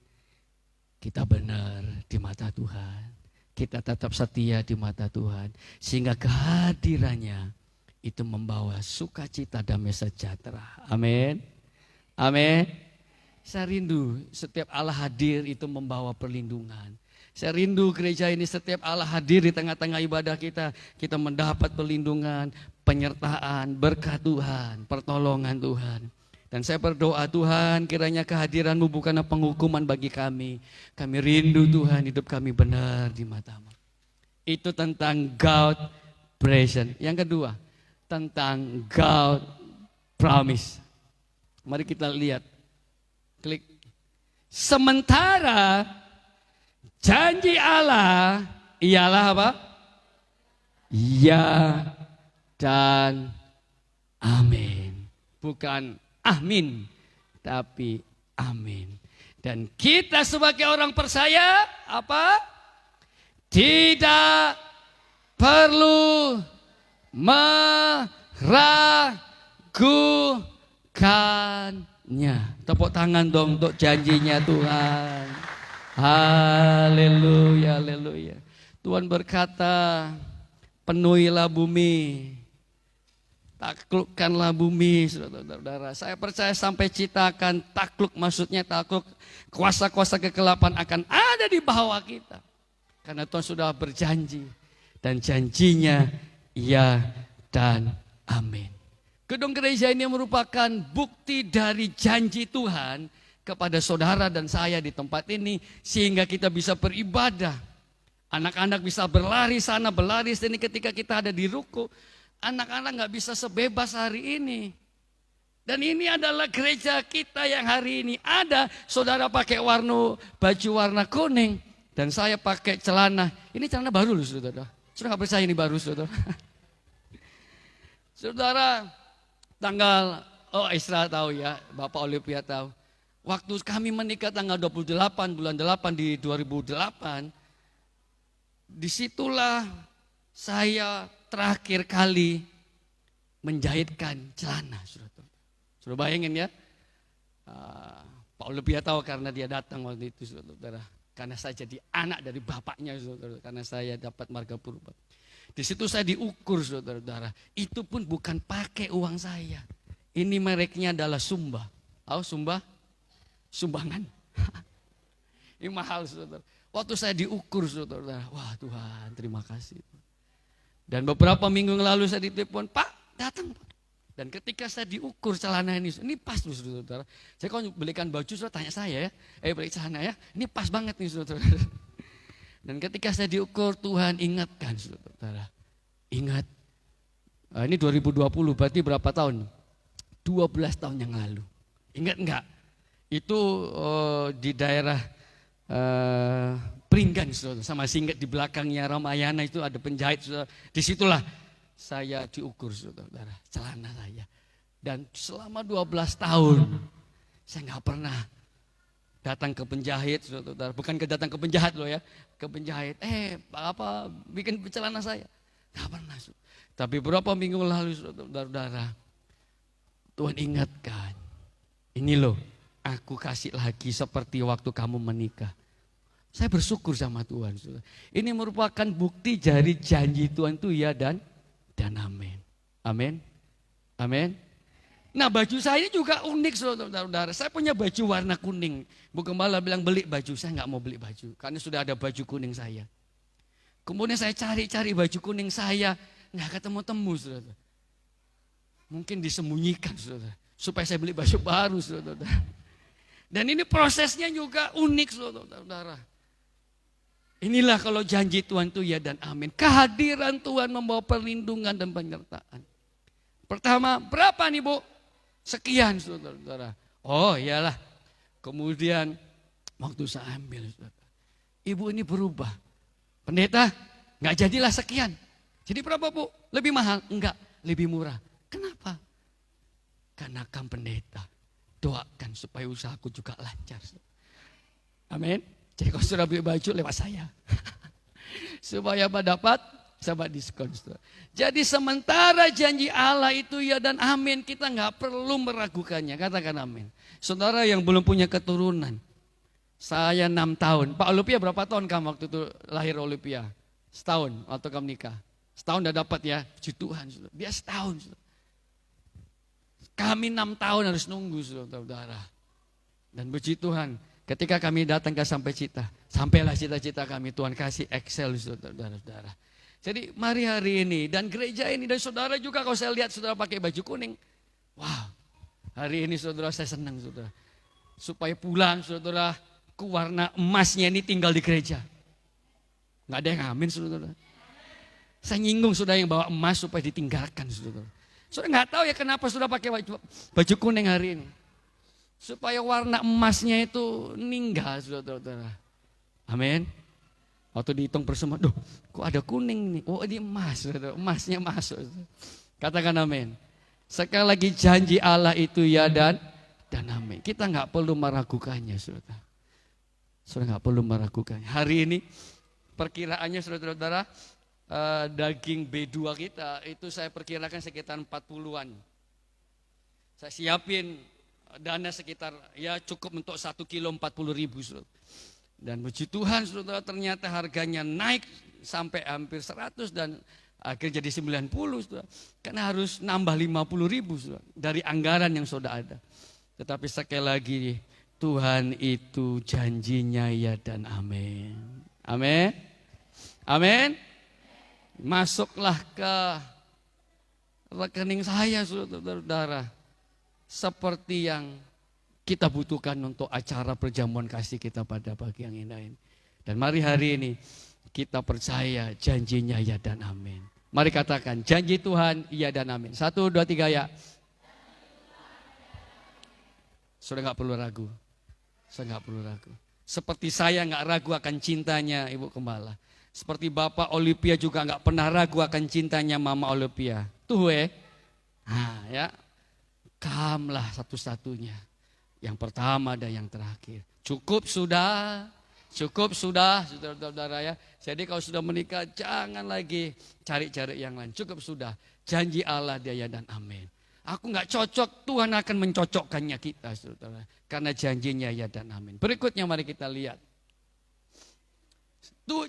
kita benar di mata Tuhan. Kita tetap setia di mata Tuhan. Sehingga kehadirannya itu membawa sukacita, damai sejahtera. Amin. Amin. Saya rindu setiap Allah hadir itu membawa perlindungan. Saya rindu gereja ini setiap Allah hadir di tengah-tengah ibadah kita. Kita mendapat perlindungan, penyertaan, berkat Tuhan, pertolongan Tuhan. Dan saya berdoa Tuhan, kiranya kehadiran-Mu bukanlah penghukuman bagi kami. Kami rindu Tuhan, hidup kami benar di mata-Mu. Itu tentang God present. Yang kedua, tentang God promise. Mari kita lihat. Klik. Sementara janji Allah ialah apa? Ya dan amin. Bukan amin, tapi amin. Dan kita sebagai orang percaya apa? Tidak perlu meragukannya. Tepuk tangan dong untuk janjinya Tuhan. Haleluya, haleluya. Tuhan berkata, penuhilah bumi, taklukkanlah bumi, saudara-saudara. Saya percaya sampai kita akan takluk, maksudnya takluk, kuasa-kuasa kegelapan akan ada di bawah kita. Karena Tuhan sudah berjanji, dan janjinya ya dan amin. Gedung gereja ini merupakan bukti dari janji Tuhan kepada saudara dan saya di tempat ini, sehingga kita bisa beribadah. Anak-anak bisa berlari sana, berlari sini ketika kita ada di ruku. Anak-anak gak bisa sebebas hari ini. Dan ini adalah gereja kita yang hari ini ada. Saudara pakai baju warna kuning. Dan saya pakai celana. Ini celana baru loh saudara. Sudah gak percaya ini baru saudara. Saudara, tanggal, Isra tahu ya, Bapak Olivia tahu. Waktu kami menikah tanggal 28 bulan 8 di 2008. Disitulah saya terakhir kali menjahitkan celana. Sudah bayangin ya. Pak Olivia tahu karena dia datang waktu itu saudara. Karena saya jadi anak dari bapaknya saudara. Karena saya dapat marga purba. Di situ saya diukur saudara-saudara. Itu pun bukan pakai uang saya. Ini mereknya adalah Sumba. Tahu Sumba? Sumbangan. Ini mahal saudara. Waktu saya diukur saudara, wah Tuhan terima kasih. Dan beberapa minggu lalu saya ditelepon, Pak datang Pak. Dan ketika saya diukur celana ini pas loh saudara. Saya kalau belikan baju saudara tanya saya ya, beli celana ya, ini pas banget nih saudara. Dan ketika saya diukur Tuhan ingatkan saudara. Ingat, ini 2020 berarti berapa tahun? 12 tahun yang lalu. Ingat enggak? Itu di daerah Pringgan saudara, sama Singget di belakangnya Ramayana itu ada penjahit saudara. Disitulah saya diukur saudara, celana saya. Dan selama 12 tahun saya nggak pernah datang ke penjahit saudara. Bukan datang ke penjahit loh ya, ke penjahit. Apa bikin celana saya? Nggak pernah. Tapi beberapa minggu lalu saudara, Tuhan ingatkan, ini loh aku kasih lagi seperti waktu kamu menikah. Saya bersyukur sama Tuhan. Ini merupakan bukti dari janji Tuhan itu ya dan amin. Amin. Amin. Nah baju saya juga unik saudara-saudara. Saya punya baju warna kuning. Bu Gembala bilang beli baju. Saya nggak mau beli baju. Karena sudah ada baju kuning saya. Kemudian saya cari-cari baju kuning saya. Nggak ketemu-temu saudara. Mungkin disembunyikan saudara. Supaya saya beli baju baru saudara. Dan ini prosesnya juga unik saudara-saudara. Inilah kalau janji Tuhan itu ya dan amin. Kehadiran Tuhan membawa perlindungan dan penyertaan. Pertama, berapa nih Bu? Sekian saudara-saudara. Oh iyalah. Kemudian waktu saya ambil saudara. Ibu ini berubah. Pendeta, nggak jadilah sekian. Jadi berapa Bu? Lebih mahal? Enggak, lebih murah. Kenapa? Karena kan pendeta. Doakan supaya usahaku juga lancar. Amin. Jadi kalau sudah beli baju lewat saya. Supaya apa dapat diskon. Jadi sementara janji Allah itu ya dan amin. Kita nggak perlu meragukannya. Katakan amin. Saudara yang belum punya keturunan. Saya 6 tahun. Pak Olivia berapa tahun kamu waktu itu lahir Olivia? Setahun waktu kamu nikah. Setahun udah dapat ya. Puji Tuhan. Dia setahun. Kami 6 tahun harus nunggu saudara. Dan puji Tuhan. Ketika kami datang ke Sampai Cita, sampailah cita-cita kami, Tuhan kasih Excel saudara-saudara. Jadi mari hari ini dan gereja ini dan saudara juga kalau saya lihat saudara pakai baju kuning. Wow, Hari ini saudara saya senang saudara. Supaya pulang saudara ke warna emasnya ini tinggal di gereja. Nggak ada yang amin saudara. Saya nyinggung saudara yang bawa emas supaya ditinggalkan saudara. Saudara nggak tahu ya kenapa saudara pakai baju kuning hari ini. Supaya warna emasnya itu ninggal saudara-saudara. Amin. Waktu dihitung bersama, duh kok ada kuning nih. Oh ini emas saudara, emasnya masuk. Katakan amin. Sekali lagi janji Allah itu ya dan amin. Kita nggak perlu meragukannya saudara. Saudara nggak perlu meragukannya. Hari ini perkiraannya saudara-saudara daging B2 kita itu saya perkirakan sekitar 40-an. Saya siapin dana sekitar ya cukup untuk 1 kilo 40.000 saudara. Dan puji Tuhan saudara ternyata harganya naik sampai hampir 100 dan akhirnya jadi 90 saudara. Karena harus nambah 50.000 saudara dari anggaran yang sudah ada. Tetapi sekali lagi Tuhan itu janjinya ya dan amin. Amin. Amin. Masuklah ke rekening saya saudara-saudara. Seperti yang kita butuhkan untuk acara perjamuan kasih kita pada pagi yang indah ini. Dan mari hari ini kita percaya janjinya ya dan amin. Mari katakan janji Tuhan ya dan amin. 1, 2, 3 ya. Sudah gak perlu ragu. Saya gak perlu ragu. Seperti saya gak ragu akan cintanya Ibu Gembala. Seperti Bapak Olivia juga gak pernah ragu akan cintanya Mama Olivia. Tuh nah ya. Kamulah satu-satunya. Yang pertama dan yang terakhir. Cukup sudah saudara-saudara ya. Jadi kalau sudah menikah jangan lagi cari-cari yang lain. Cukup sudah. Janji Allah dia ya dan amin. Aku gak cocok, Tuhan akan mencocokkannya kita saudara. Karena janjinya ya dan amin. Berikutnya mari kita lihat.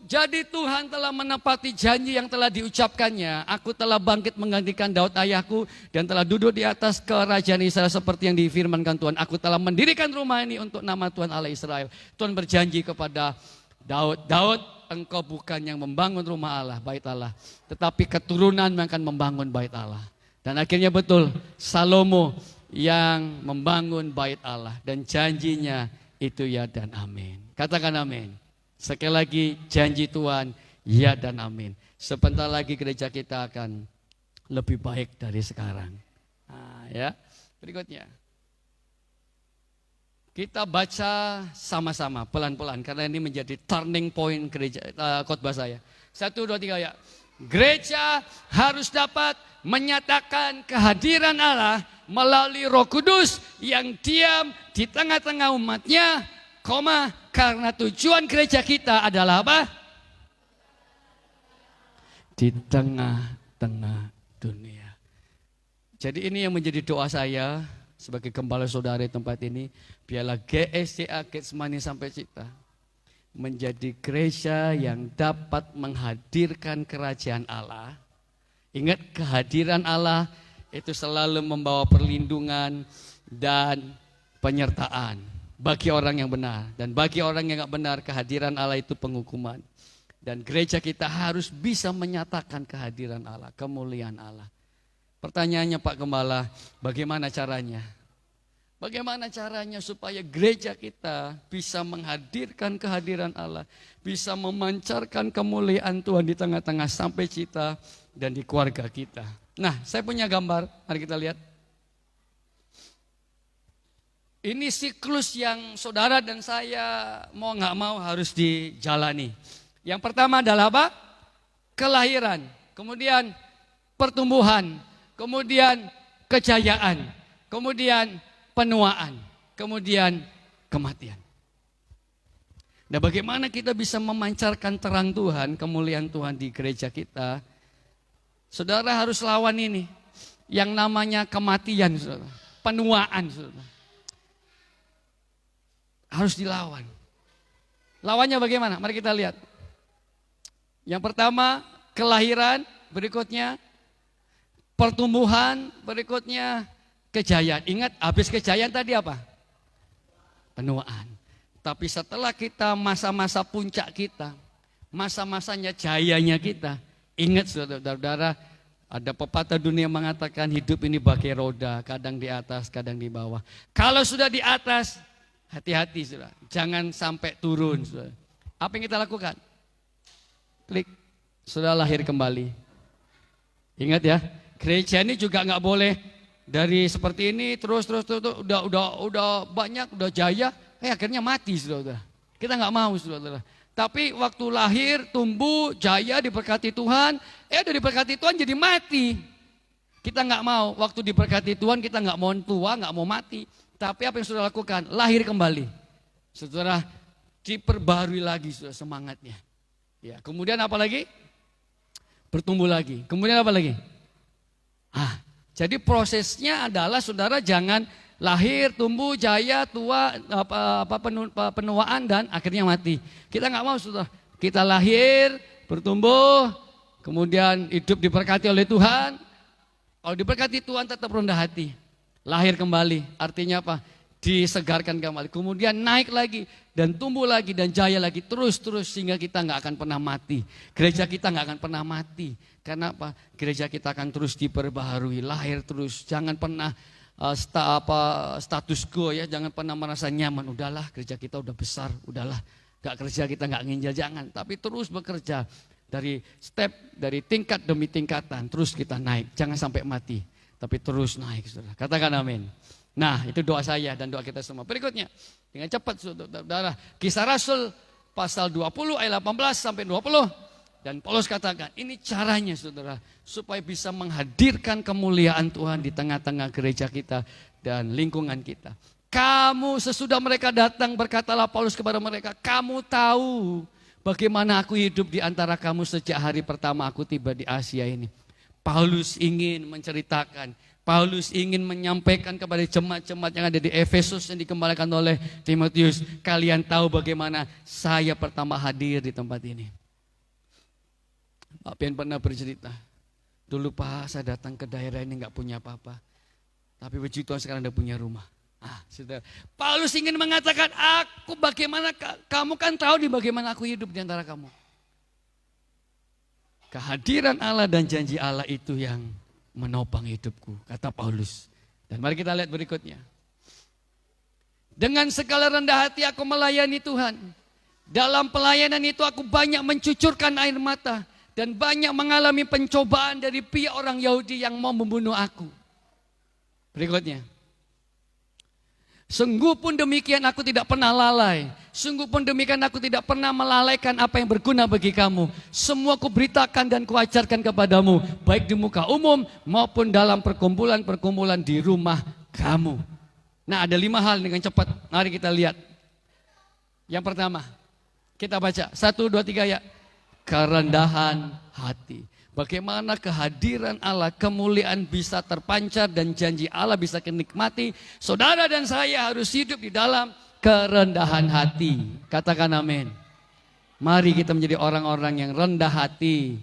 Jadi Tuhan telah menepati janji yang telah diucapkannya. Aku telah bangkit menggantikan Daud ayahku dan telah duduk di atas kerajaan Israel seperti yang difirmankan Tuhan. Aku telah mendirikan rumah ini untuk nama Tuhan Allah Israel. Tuhan berjanji kepada Daud, Daud engkau bukan yang membangun rumah Allah, bait Allah, tetapi keturunan yang akan membangun bait Allah. Dan akhirnya betul Salomo yang membangun bait Allah dan janjinya itu ya dan amin. Katakan amin. Sekali lagi janji Tuhan ya dan amin. Sebentar lagi gereja kita akan lebih baik dari sekarang. Nah, ya. Berikutnya. Kita baca sama-sama pelan-pelan karena ini menjadi turning point gereja khotbah saya. 1, 2, 3 ya. Gereja harus dapat menyatakan kehadiran Allah melalui Roh Kudus yang diam di tengah-tengah umatnya, karena tujuan gereja kita adalah apa? Di tengah-tengah dunia. Jadi ini yang menjadi doa saya sebagai gembala saudara di tempat ini. Biarlah GSCA Getsemani sampai Cipta menjadi gereja yang dapat menghadirkan kerajaan Allah. Ingat kehadiran Allah itu selalu membawa perlindungan dan penyertaan. Bagi orang yang benar dan bagi orang yang gak benar kehadiran Allah itu penghukuman. Dan gereja kita harus bisa menyatakan kehadiran Allah, kemuliaan Allah. Pertanyaannya Pak Gembala, bagaimana caranya? Bagaimana caranya supaya gereja kita bisa menghadirkan kehadiran Allah, bisa memancarkan kemuliaan Tuhan di tengah-tengah sampai kita dan di keluarga kita. Nah, saya punya gambar, mari kita lihat. Ini siklus yang saudara dan saya mau gak mau harus dijalani. Yang pertama adalah apa? Kelahiran, kemudian pertumbuhan, kemudian kejayaan, kemudian penuaan, kemudian kematian. Nah, bagaimana kita bisa memancarkan terang Tuhan, kemuliaan Tuhan di gereja kita? Saudara harus lawan ini, yang namanya kematian, saudara. Penuaan, saudara. Harus dilawan. Lawannya bagaimana? Mari kita lihat. Yang pertama, kelahiran, berikutnya pertumbuhan, berikutnya kejayaan. Ingat, habis kejayaan tadi apa? Penuaan. Tapi setelah kita masa-masa puncak kita, masa-masanya jayanya kita, ingat saudara-saudara, Ada pepatah dunia mengatakan hidup ini bagai roda, kadang di atas, kadang di bawah. Kalau sudah di atas, hati-hati sudah, jangan sampai turun. Sudah. Apa yang kita lakukan? Klik, sudah lahir kembali. Ingat ya, gereja ini juga nggak boleh dari seperti ini terus udah banyak, udah jaya, akhirnya mati sudah. Kita nggak mau sudah. Tapi waktu lahir, tumbuh, jaya, diberkati Tuhan, udah diberkati Tuhan jadi mati. Kita nggak mau, waktu diberkati Tuhan kita nggak mau tua, nggak mau mati. Tapi apa yang saudara lakukan? Lahir kembali. Saudara diperbarui lagi saudara semangatnya. Ya, kemudian apa lagi? Bertumbuh lagi. Kemudian apa lagi? Jadi prosesnya adalah saudara jangan lahir, tumbuh, jaya, tua, penuaan dan akhirnya mati. Kita nggak mau saudara. Kita lahir, bertumbuh, kemudian hidup diberkati oleh Tuhan. Kalau diberkati Tuhan tetap rendah hati. Lahir kembali, artinya apa? Disegarkan kembali. Kemudian naik lagi dan tumbuh lagi dan jaya lagi terus sehingga kita nggak akan pernah mati. Gereja kita nggak akan pernah mati. Karena apa? Gereja kita akan terus diperbaharui, lahir terus. Jangan pernah status quo ya, jangan pernah merasa nyaman. Udahlah, gereja kita udah besar, udahlah. Gak kerja kita nggak nginjal, jangan. Tapi terus bekerja dari tingkat demi tingkatan, terus kita naik. Jangan sampai mati, tapi terus naik, saudara. Katakan amin. Nah, itu doa saya dan doa kita semua. Berikutnya, dengan cepat saudara. Kisah Rasul pasal 20 ayat 18 sampai 20. Dan Paulus katakan, ini caranya saudara, supaya bisa menghadirkan kemuliaan Tuhan di tengah-tengah gereja kita dan lingkungan kita. Kamu sesudah mereka datang, berkatalah Paulus kepada mereka, kamu tahu bagaimana aku hidup di antara kamu sejak hari pertama aku tiba di Asia ini. Paulus ingin menceritakan, Paulus ingin menyampaikan kepada jemaat-jemaat yang ada di Efesus yang dikembalikan oleh Timotius. Kalian tahu bagaimana saya pertama hadir di tempat ini. Pak Pian pernah bercerita, dulu Pak saya datang ke daerah ini gak punya apa-apa. Tapi puji Tuhan sekarang udah punya rumah. Saudara, Paulus ingin mengatakan, aku bagaimana, kamu kan tahu di bagaimana aku hidup di antara kamu. Kehadiran Allah dan janji Allah itu yang menopang hidupku, kata Paulus. Dan mari kita lihat berikutnya. Dengan segala rendah hati aku melayani Tuhan. Dalam pelayanan itu aku banyak mencucurkan air mata. Dan banyak mengalami pencobaan dari pihak orang Yahudi yang mau membunuh aku. Berikutnya. Sungguh pun demikian aku tidak pernah lalai. Sungguh pun demikian aku tidak pernah melalaikan apa yang berguna bagi kamu. Semua kuberitakan dan kuajarkan kepadamu. Baik di muka umum maupun dalam perkumpulan-perkumpulan di rumah kamu. Nah, ada 5 hal dengan cepat. Mari kita lihat. Yang pertama, kita baca 1, 2, 3 ya. Kerendahan hati. Bagaimana kehadiran Allah, kemuliaan bisa terpancar dan janji Allah bisa kenikmati. Saudara dan saya harus hidup di dalam kerendahan hati. Katakan amin. Mari kita menjadi orang-orang yang rendah hati.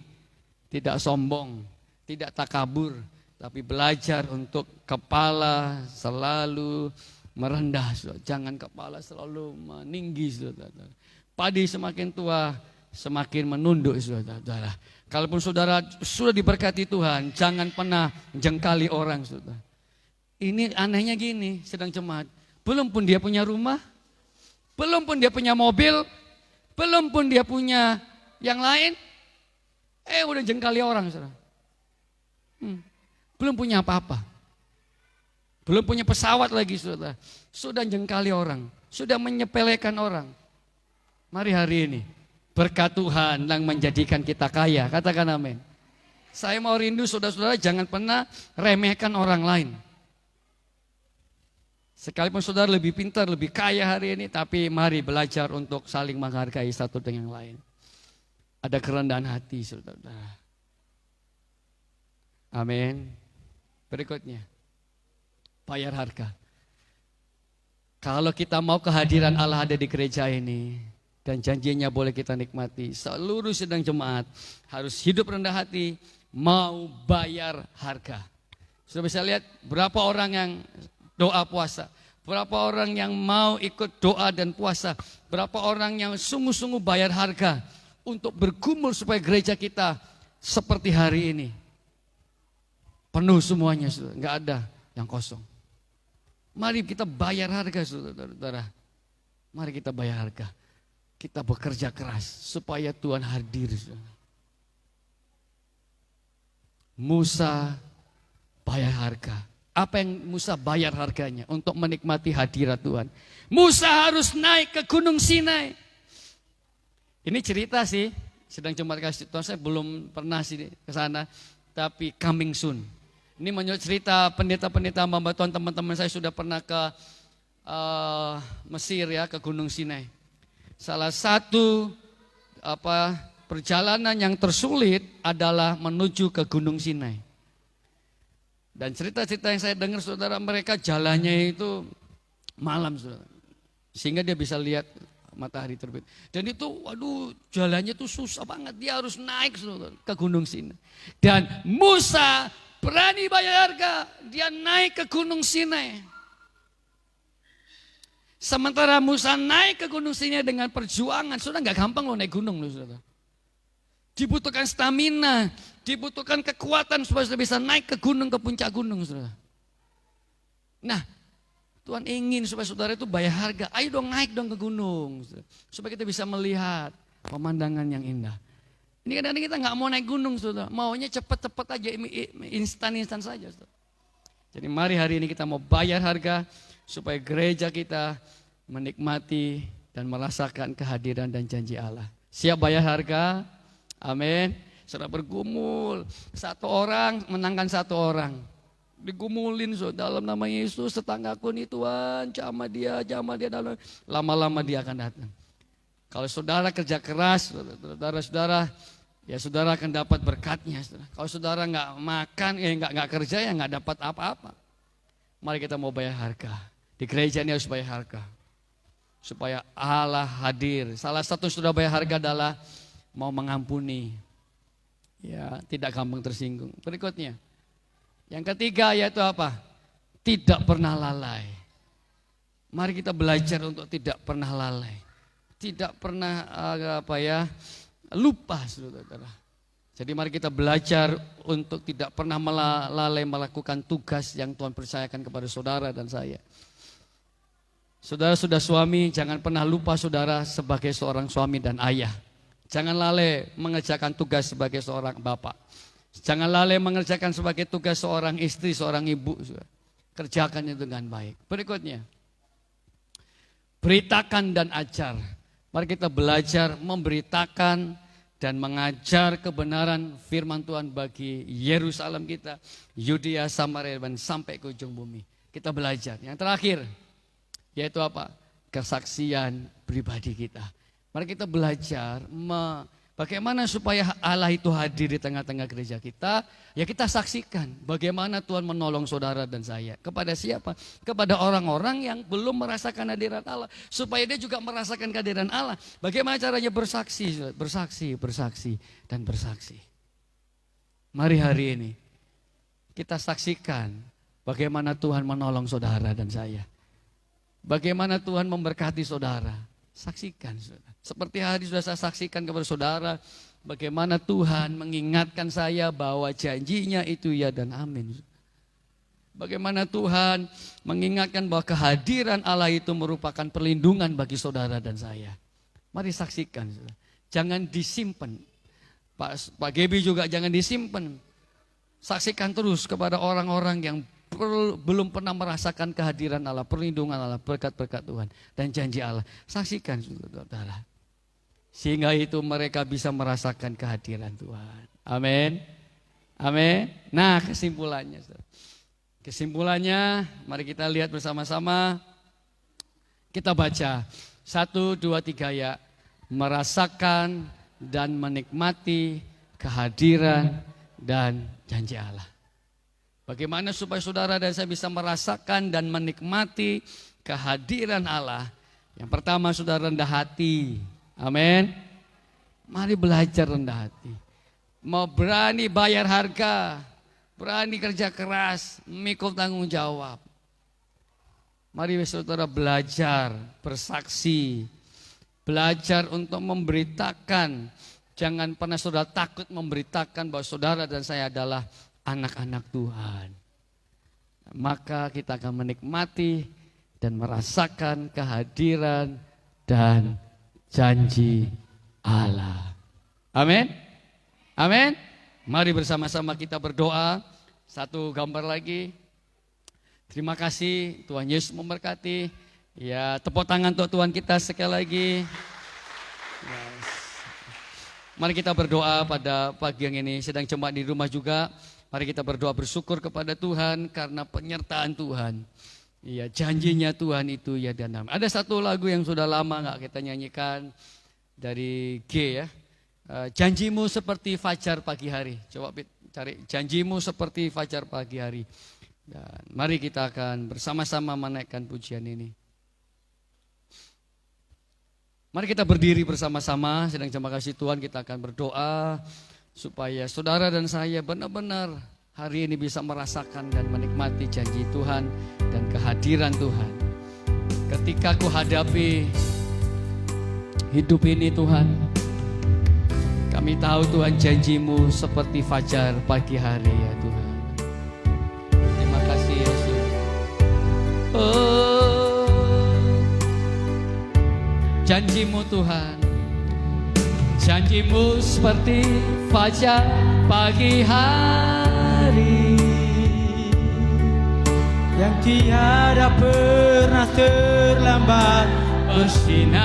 Tidak sombong, tidak takabur. Tapi belajar untuk kepala selalu merendah. Jangan kepala selalu meninggi. Padi semakin tua, semakin menunduk saudara. Kalaupun saudara sudah diberkati Tuhan, jangan pernah jengkali orang saudara. Ini anehnya gini, sedang jemaat. Belum pun dia punya rumah, belum pun dia punya mobil, belum pun dia punya yang lain, udah jengkali orang saudara. Belum punya apa-apa. Belum punya pesawat lagi saudara. Sudah jengkali orang, sudah menyepelekan orang. Mari hari ini berkat Tuhan yang menjadikan kita kaya. Katakan amin. Saya mau rindu saudara-saudara jangan pernah remehkan orang lain. Sekalipun saudara lebih pintar, lebih kaya hari ini, tapi mari belajar untuk saling menghargai satu dengan yang lain. Ada kerendahan hati saudara. Amin. Berikutnya, bayar harga. Kalau kita mau kehadiran Allah ada di gereja ini, dan janjinya boleh kita nikmati, seluruh sedang jemaat harus hidup rendah hati, mau bayar harga. Sudah bisa lihat berapa orang yang doa puasa, berapa orang yang mau ikut doa dan puasa, berapa orang yang sungguh-sungguh bayar harga untuk bergumul supaya gereja kita seperti hari ini. Penuh semuanya, saudara. Nggak ada yang kosong. Mari kita bayar harga, saudara. Mari kita bayar harga. Kita bekerja keras supaya Tuhan hadir, saudara. Musa bayar harga. Apa yang Musa bayar harganya untuk menikmati hadirat Tuhan? Musa harus naik ke Gunung Sinai. Ini cerita sih, sedang cuma kasih Tuhan, saya belum pernah sih ke sana, tapi coming soon. Ini menurut cerita pendeta-pendeta hamba Tuhan, teman-teman saya sudah pernah ke Mesir ya, ke Gunung Sinai. Salah satu perjalanan yang tersulit adalah menuju ke Gunung Sinai. Dan cerita-cerita yang saya dengar saudara, mereka jalannya itu malam saudara. Sehingga dia bisa lihat matahari terbit. Dan itu waduh jalannya tuh susah banget. Dia harus naik saudara, ke Gunung Sinai. Dan Musa berani bayar harga. Dia naik ke Gunung Sinai. Sementara Musa naik ke Gunung Sinai dengan perjuangan. Saudara gak gampang loh naik gunung loh saudara. Dibutuhkan stamina, dibutuhkan kekuatan supaya sudah bisa naik ke gunung, ke puncak gunung, saudara. Nah, Tuhan ingin supaya saudara itu bayar harga. Ayo dong naik dong ke gunung, saudara. Supaya kita bisa melihat pemandangan yang indah. Ini kadang-kadang kita nggak mau naik gunung, saudara. Maunya cepat-cepat aja, instan-instan saja, saudara. Jadi mari hari ini kita mau bayar harga supaya gereja kita menikmati dan merasakan kehadiran dan janji Allah. Siap bayar harga? Amin. Saudara bergumul, satu orang menangkan satu orang. Digumulin dalam nama Yesus, tetanggaku nih Tuhan, jamah dia dalam. Lama-lama dia akan datang. Kalau saudara kerja keras, saudara-saudara, ya saudara akan dapat berkatnya. Saudara. Kalau saudara nggak makan, nggak kerja, ya nggak dapat apa-apa. Mari kita mau bayar harga. Di gereja ini harus bayar harga. Supaya Allah hadir. Salah satu sudah bayar harga adalah mau mengampuni, ya tidak gampang tersinggung. Berikutnya, yang ketiga yaitu apa? Tidak pernah lalai. Mari kita belajar untuk tidak pernah lalai, tidak pernah lupa, saudara. Jadi mari kita belajar untuk tidak pernah lalai melakukan tugas yang Tuhan percayakan kepada saudara dan saya. Saudara sudah suami, jangan pernah lupa saudara sebagai seorang suami dan ayah. Jangan lalai mengerjakan tugas sebagai seorang bapak. Jangan lalai mengerjakan sebagai tugas seorang istri, seorang ibu. Kerjakan itu dengan baik. Berikutnya, beritakan dan ajar. Mari kita belajar memberitakan dan mengajar kebenaran firman Tuhan bagi Yerusalem kita, Yudea, Samaria, dan sampai ke ujung bumi. Kita belajar. Yang terakhir, yaitu apa? Kesaksian pribadi kita. Mari kita belajar bagaimana supaya Allah itu hadir di tengah-tengah gereja kita. Ya kita saksikan bagaimana Tuhan menolong saudara dan saya. Kepada siapa? Kepada orang-orang yang belum merasakan hadirat Allah. Supaya dia juga merasakan kehadiran Allah. Bagaimana caranya bersaksi, dan bersaksi. Mari hari ini kita saksikan bagaimana Tuhan menolong saudara dan saya. Bagaimana Tuhan memberkati saudara. Saksikan saudara. Seperti hari sudah saya saksikan kepada saudara, bagaimana Tuhan mengingatkan saya bahwa janjinya itu ya dan amin. Bagaimana Tuhan mengingatkan bahwa kehadiran Allah itu merupakan perlindungan bagi saudara dan saya. Mari saksikan saudara. Jangan disimpan. Pak Gebi juga jangan disimpan. Saksikan terus kepada orang-orang yang belum pernah merasakan kehadiran Allah, perlindungan Allah, berkat-berkat Tuhan dan janji Allah. Saksikan saudara. Sehingga itu mereka bisa merasakan kehadiran Tuhan. Amin. Amin. Nah, kesimpulannya. Kesimpulannya, mari kita lihat bersama-sama. Kita baca 1, 2, 3 ya. Merasakan dan menikmati kehadiran dan janji Allah. Bagaimana supaya saudara dan saya bisa merasakan dan menikmati kehadiran Allah? Yang pertama saudara rendah hati. Amin. Mari belajar rendah hati. Mau berani bayar harga, berani kerja keras, memikul tanggung jawab. Mari saudara belajar bersaksi, belajar untuk memberitakan. Jangan pernah saudara takut memberitakan bahwa saudara dan saya adalah anak-anak Tuhan. Maka kita akan menikmati dan merasakan kehadiran dan janji Allah. Amin. Amin. Mari bersama-sama kita berdoa. Satu gambar lagi. Terima kasih, Tuhan Yesus memberkati. Ya, tepuk tangan untuk Tuhan kita sekali lagi. Yes. Mari kita berdoa pada pagi yang ini. Sedang jemaat di rumah juga. Mari kita berdoa bersyukur kepada Tuhan karena penyertaan Tuhan. Iya, janjinya Tuhan itu ya dan amin. Ada satu lagu yang sudah lama nggak kita nyanyikan dari G ya. Janjimu seperti fajar pagi hari. Coba cari janjimu seperti fajar pagi hari. Dan mari kita akan bersama-sama menaikkan pujian ini. Mari kita berdiri bersama-sama. Sedang terima kasih Tuhan, kita akan berdoa supaya saudara dan saya benar-benar hari ini bisa merasakan dan menikmati janji Tuhan dan kehadiran Tuhan. Ketika ku hadapi hidup ini Tuhan, kami tahu Tuhan janjimu seperti fajar pagi hari ya Tuhan. Terima kasih Yesus. Janjimu Tuhan, janjimu seperti fajar pagi hari yang tiada pernah terlambat bersinar.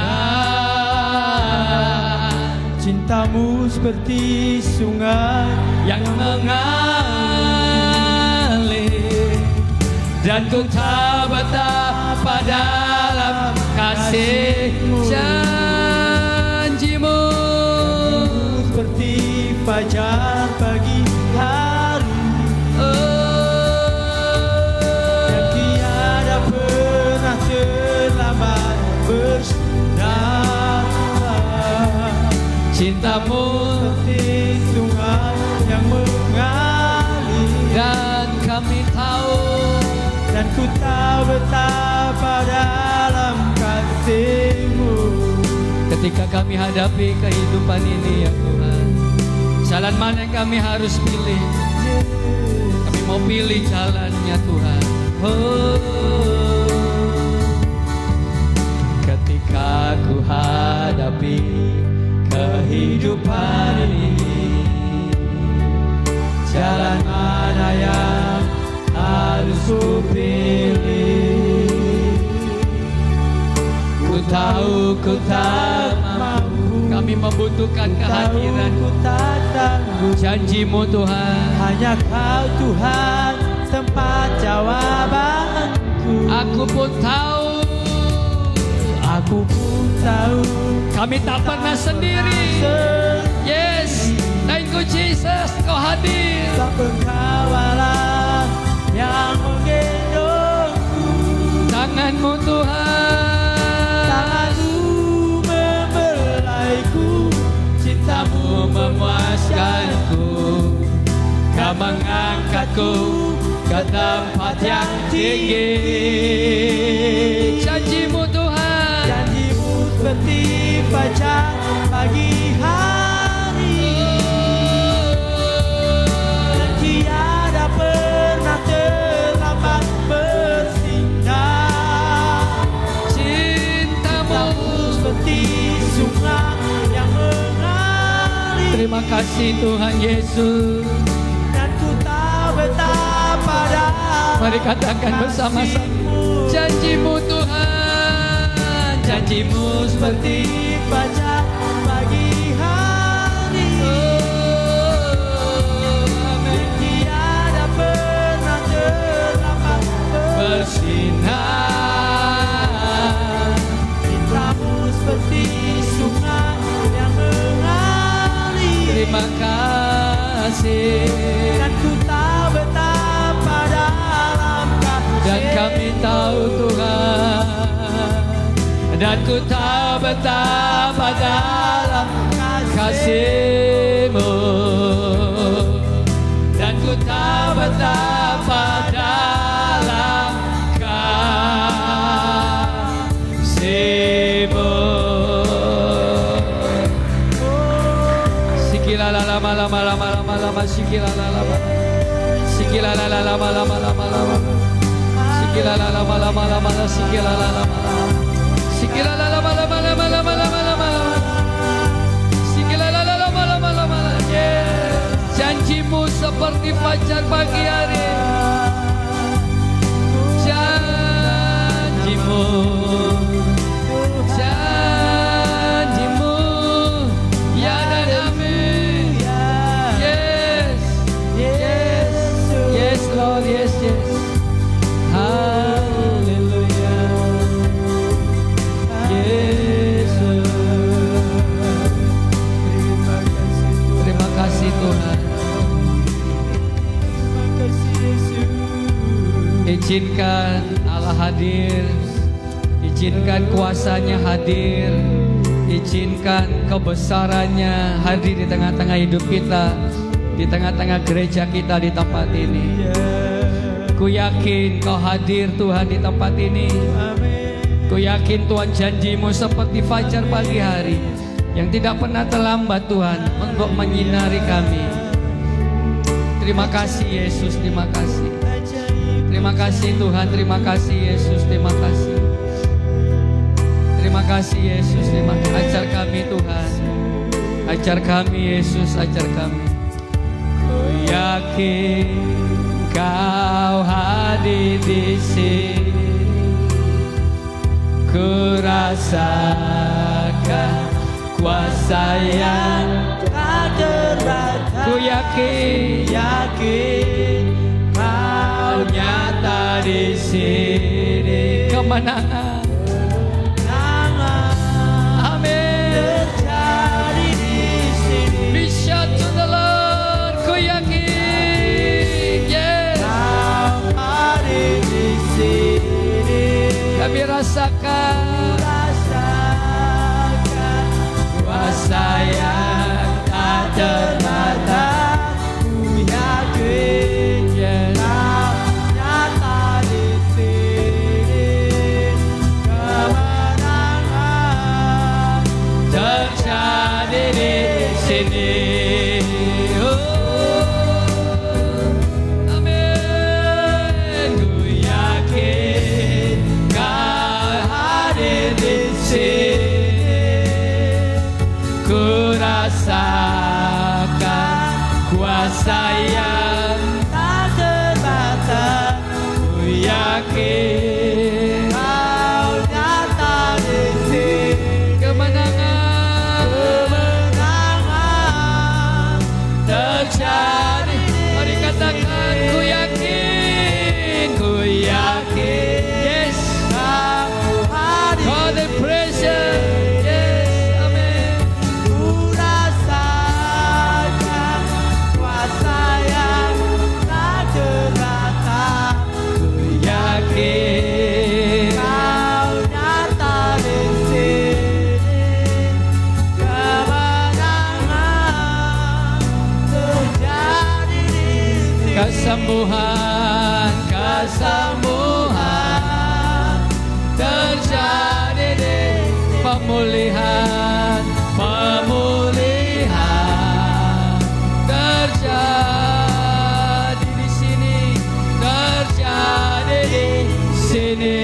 Cintamu seperti sungai yang mengalir, dan ku tak betapa dalam kasih janjimu seperti fajar pagi hari yang tiada pernah terlambat bersinar. Cintamu seperti sungai yang mengalir, dan kami tahu, dan ku tahu betapa dalam kasih-Mu. ketika kami hadapi kehidupan ini ya Tuhan, jalan mana yang kami harus pilih? Kami mau pilih jalannya Tuhan. Ketika ku hadapi kehidupan ini, jalan mana yang harus ku pilih? Ku tahu ku tak mampu, kami membutuhkan kehadiran Ku tak tangguh, janjimu Tuhan. hanya Kau Tuhan tempat jawabanku. Aku pun tahu, kami tak pernah sendiri. Yes, thank you Jesus, Kau hadir. Tak pengkawalan yang menggendongku, Tanganmu Tuhan, tanganmu membelaiku, cintamu memuaskanku. Kau mengangkatku ke tempat yang tinggi. Janjimu Tuhan, janjimu seperti fajar pagi hari dan tiada pernah terlambat bersinar. cintamu Seperti sungai yang mengalir, terima kasih Tuhan Yesus. dan ku tahu betapa dalam Mari katakan bersama-sama, janjimu Tuhan, janjimu seperti fajar pagi hari amin, tiada pernah terlambat bersinar. cintamu seperti sungai yang mengalir, Terima kasih, dan ku tahu betapa dalam dan kasih. kami tahu Tuhan, dan ku tahu betapa dalam kasih-Mu, dan ku tahu betapa dalam kasih-Mu. Sikila lama lama lama lama lama sikila lama. Sikila la la la la la la la. Sikila la la la la la la. Sikila la la la. Sikila la la la la la la la. Sikila la la la la la. Janjimu seperti fajar pagi hari. Janjimu, janjimu, ya dan amin. Yes, yes, yes Lord, yes, yes. Hallelujah, Yesus. Terima kasih Tuhan. Izinkan Allah hadir, izinkan kuasanya hadir, izinkan kebesarannya hadir di tengah-tengah hidup kita, di tengah-tengah gereja kita di tempat ini. Ku yakin Kau hadir Tuhan di tempat ini. Ku yakin Tuhan janjimu seperti fajar pagi hari yang tidak pernah terlambat Tuhan untuk menyinari kami. Terima kasih Yesus, terima kasih. Terima kasih Tuhan, terima kasih Yesus, terima kasih. Terima kasih Yesus, terima kasih. Ajar kami Tuhan, ajar kami Yesus, ajar kami. Ku yakin Kau hadir di sini, ku rasakan kuasa yang tak terbatas. Ku yakin, Kau nyata di sini. Kemenangan, amin, terjadi di sini. Be shout to the Lord. Ku yakin, yes, Kau hadir di sini. Kami rasakan kuasa yang tak terbatas. Ku yakin, yes, terjadi di sini. Amin. Ku yakin Kau hadir di sini. Ku rasakan kuasa yang tak terbatas. Ku yakin Kau nyata di sini. Kemenangan terjadi. Mari katakan, ku yakin, yes, Kau hadir. God the presence, yes, amen. Ku rasakan kuasa yang tak terbatas. Ku yakin Kau nyata di sini. Kemenangan terjadi di sini. Kesembuhan, kesembuhan terjadi di sini. Pemulihan, pemulihan terjadi di sini. Terjadi di sini.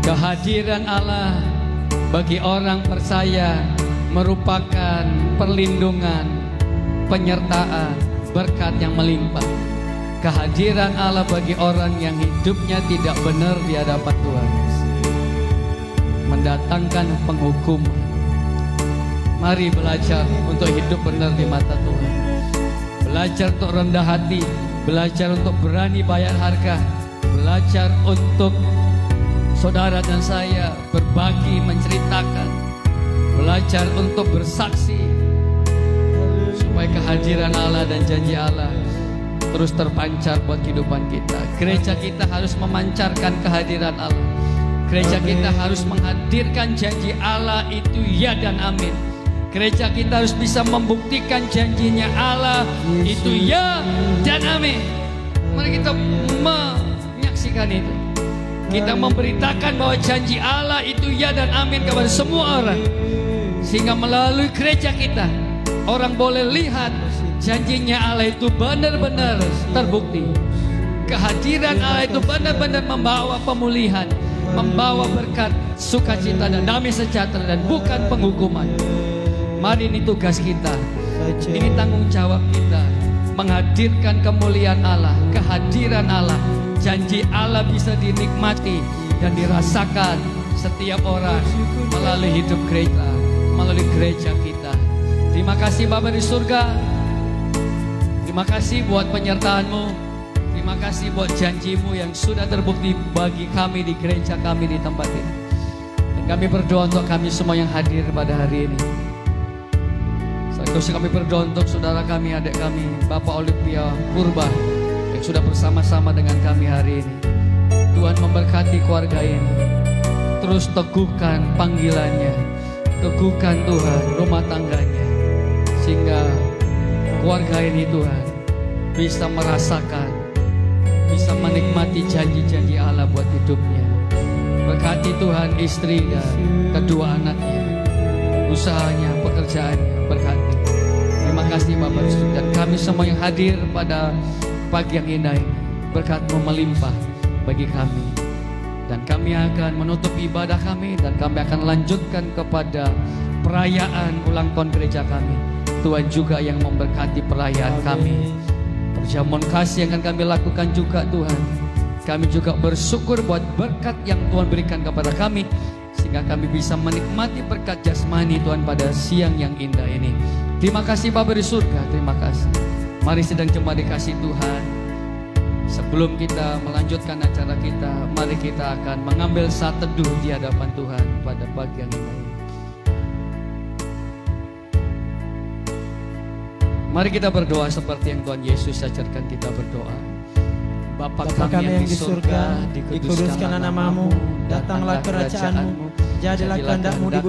Kehadiran Allah bagi orang percaya merupakan perlindungan, penyertaan, berkat yang melimpah. Kehadiran Allah bagi orang yang hidupnya tidak benar di hadapan Tuhan mendatangkan penghukuman. Mari belajar untuk hidup benar di mata Tuhan. Belajar untuk rendah hati, belajar untuk berani bayar harga, belajar untuk saudara dan saya berbagi, menceritakan, belajar untuk bersaksi, supaya kehadiran Allah dan janji Allah terus terpancar buat kehidupan kita. Gereja kita harus memancarkan kehadiran Allah. Gereja kita harus menghadirkan janji Allah itu ya dan amin. Gereja kita harus bisa membuktikan janjinya Allah itu ya dan amin. Mari kita menyaksikan itu. Kita memberitakan bahwa janji Allah itu ya dan amin kepada semua orang. Sehingga melalui gereja kita, orang boleh lihat janjinya Allah itu benar-benar terbukti. Kehadiran Allah itu benar-benar membawa pemulihan, membawa berkat, sukacita dan damai sejahtera dan bukan penghukuman. Mari ini tugas kita, ini tanggung jawab kita, menghadirkan kemuliaan Allah, kehadiran Allah. Janji Allah bisa dinikmati dan dirasakan setiap orang melalui hidup gereja, melalui gereja kita. Terima kasih Bapa di surga. Terima kasih buat penyertaan-Mu. Terima kasih buat janji-Mu yang sudah terbukti bagi kami di gereja kami di tempat ini. Dan kami berdoa untuk kami semua yang hadir pada hari ini. Sekaligus kami berdoa untuk saudara kami, adik kami, Bapak Olympia Purba yang sudah bersama-sama dengan kami hari ini. Tuhan memberkati keluarga ini. Terus teguhkan panggilannya, teguhkan Tuhan rumah tangganya, sehingga keluarga ini Tuhan bisa merasakan, bisa menikmati janji-janji Allah buat hidupnya. Berkati Tuhan istri dan kedua anaknya, usahanya, pekerjaannya, berkati. Terima kasih Bapak Yesus. Dan kami semua yang hadir pada pagi yang indah ini, berkat-Mu melimpah bagi kami. Dan kami akan menutup ibadah kami dan kami akan lanjutkan kepada perayaan ulang tahun gereja kami. Tuhan juga yang memberkati perayaan kami. Perjamuan kasih yang akan kami lakukan juga Tuhan. Kami juga bersyukur buat berkat yang Tuhan berikan kepada kami, sehingga kami bisa menikmati berkat jasmani Tuhan pada siang yang indah ini. Terima kasih Bapa di surga, terima kasih. Mari sedang jemaat dikasih Tuhan, sebelum kita melanjutkan acara kita, mari kita akan mengambil saat teduh di hadapan Tuhan pada pagi yang indah ini. Mari kita berdoa seperti yang Tuhan Yesus ajarkan kita berdoa. Bapa kami yang di surga, dikuduskanlah nama-Mu, datanglah kerajaan-Mu, jadilah kehendak-Mu di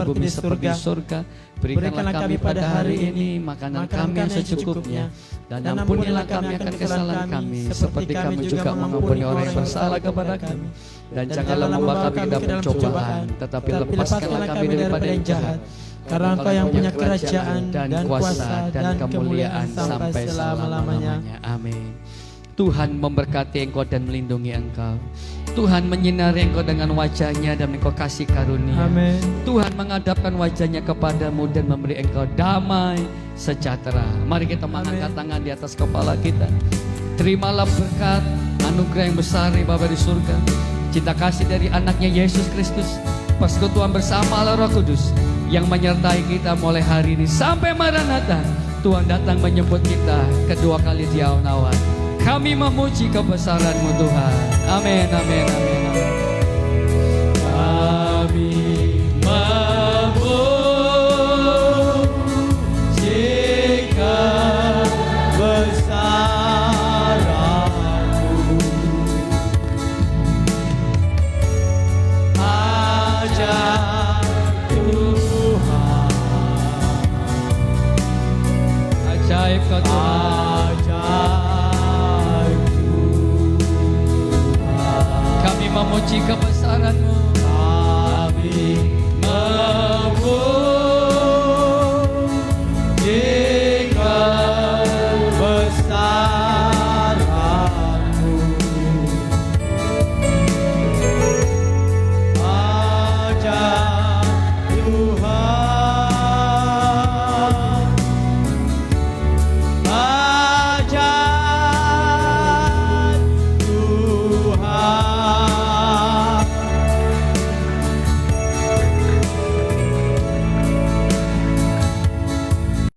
bumi seperti di surga. Berikanlah kami pada hari ini makanan kami yang secukupnya, dan ampunilah kami akan kesalahan kami, seperti kami juga mengampuni orang yang bersalah kepada kami. Dan janganlah membawa kami ke dalam pencobaan, tetapi lepaskanlah kami daripada yang jahat. Karena Engkau yang punya kerajaan dan kuasa dan kemuliaan sampai selama-lamanya. Amin. Tuhan memberkati engkau dan melindungi engkau. Tuhan menyinari engkau dengan wajahnya dan engkau kasih karunia. Amin. Tuhan menghadapkan wajahnya kepadamu dan memberi engkau damai sejahtera. Mari kita mengangkat tangan di atas kepala kita. Terimalah berkat anugerah yang besar dari Bapa di surga, cinta kasih dari anaknya Yesus Kristus, persekutuan bersama Allah Roh Kudus yang menyertai kita mulai hari ini sampai Maranatha. Tuhan datang menyebut kita kedua kali di awan-awan. Kami memuji kebesaran-Mu Tuhan. Amin, amin, amin.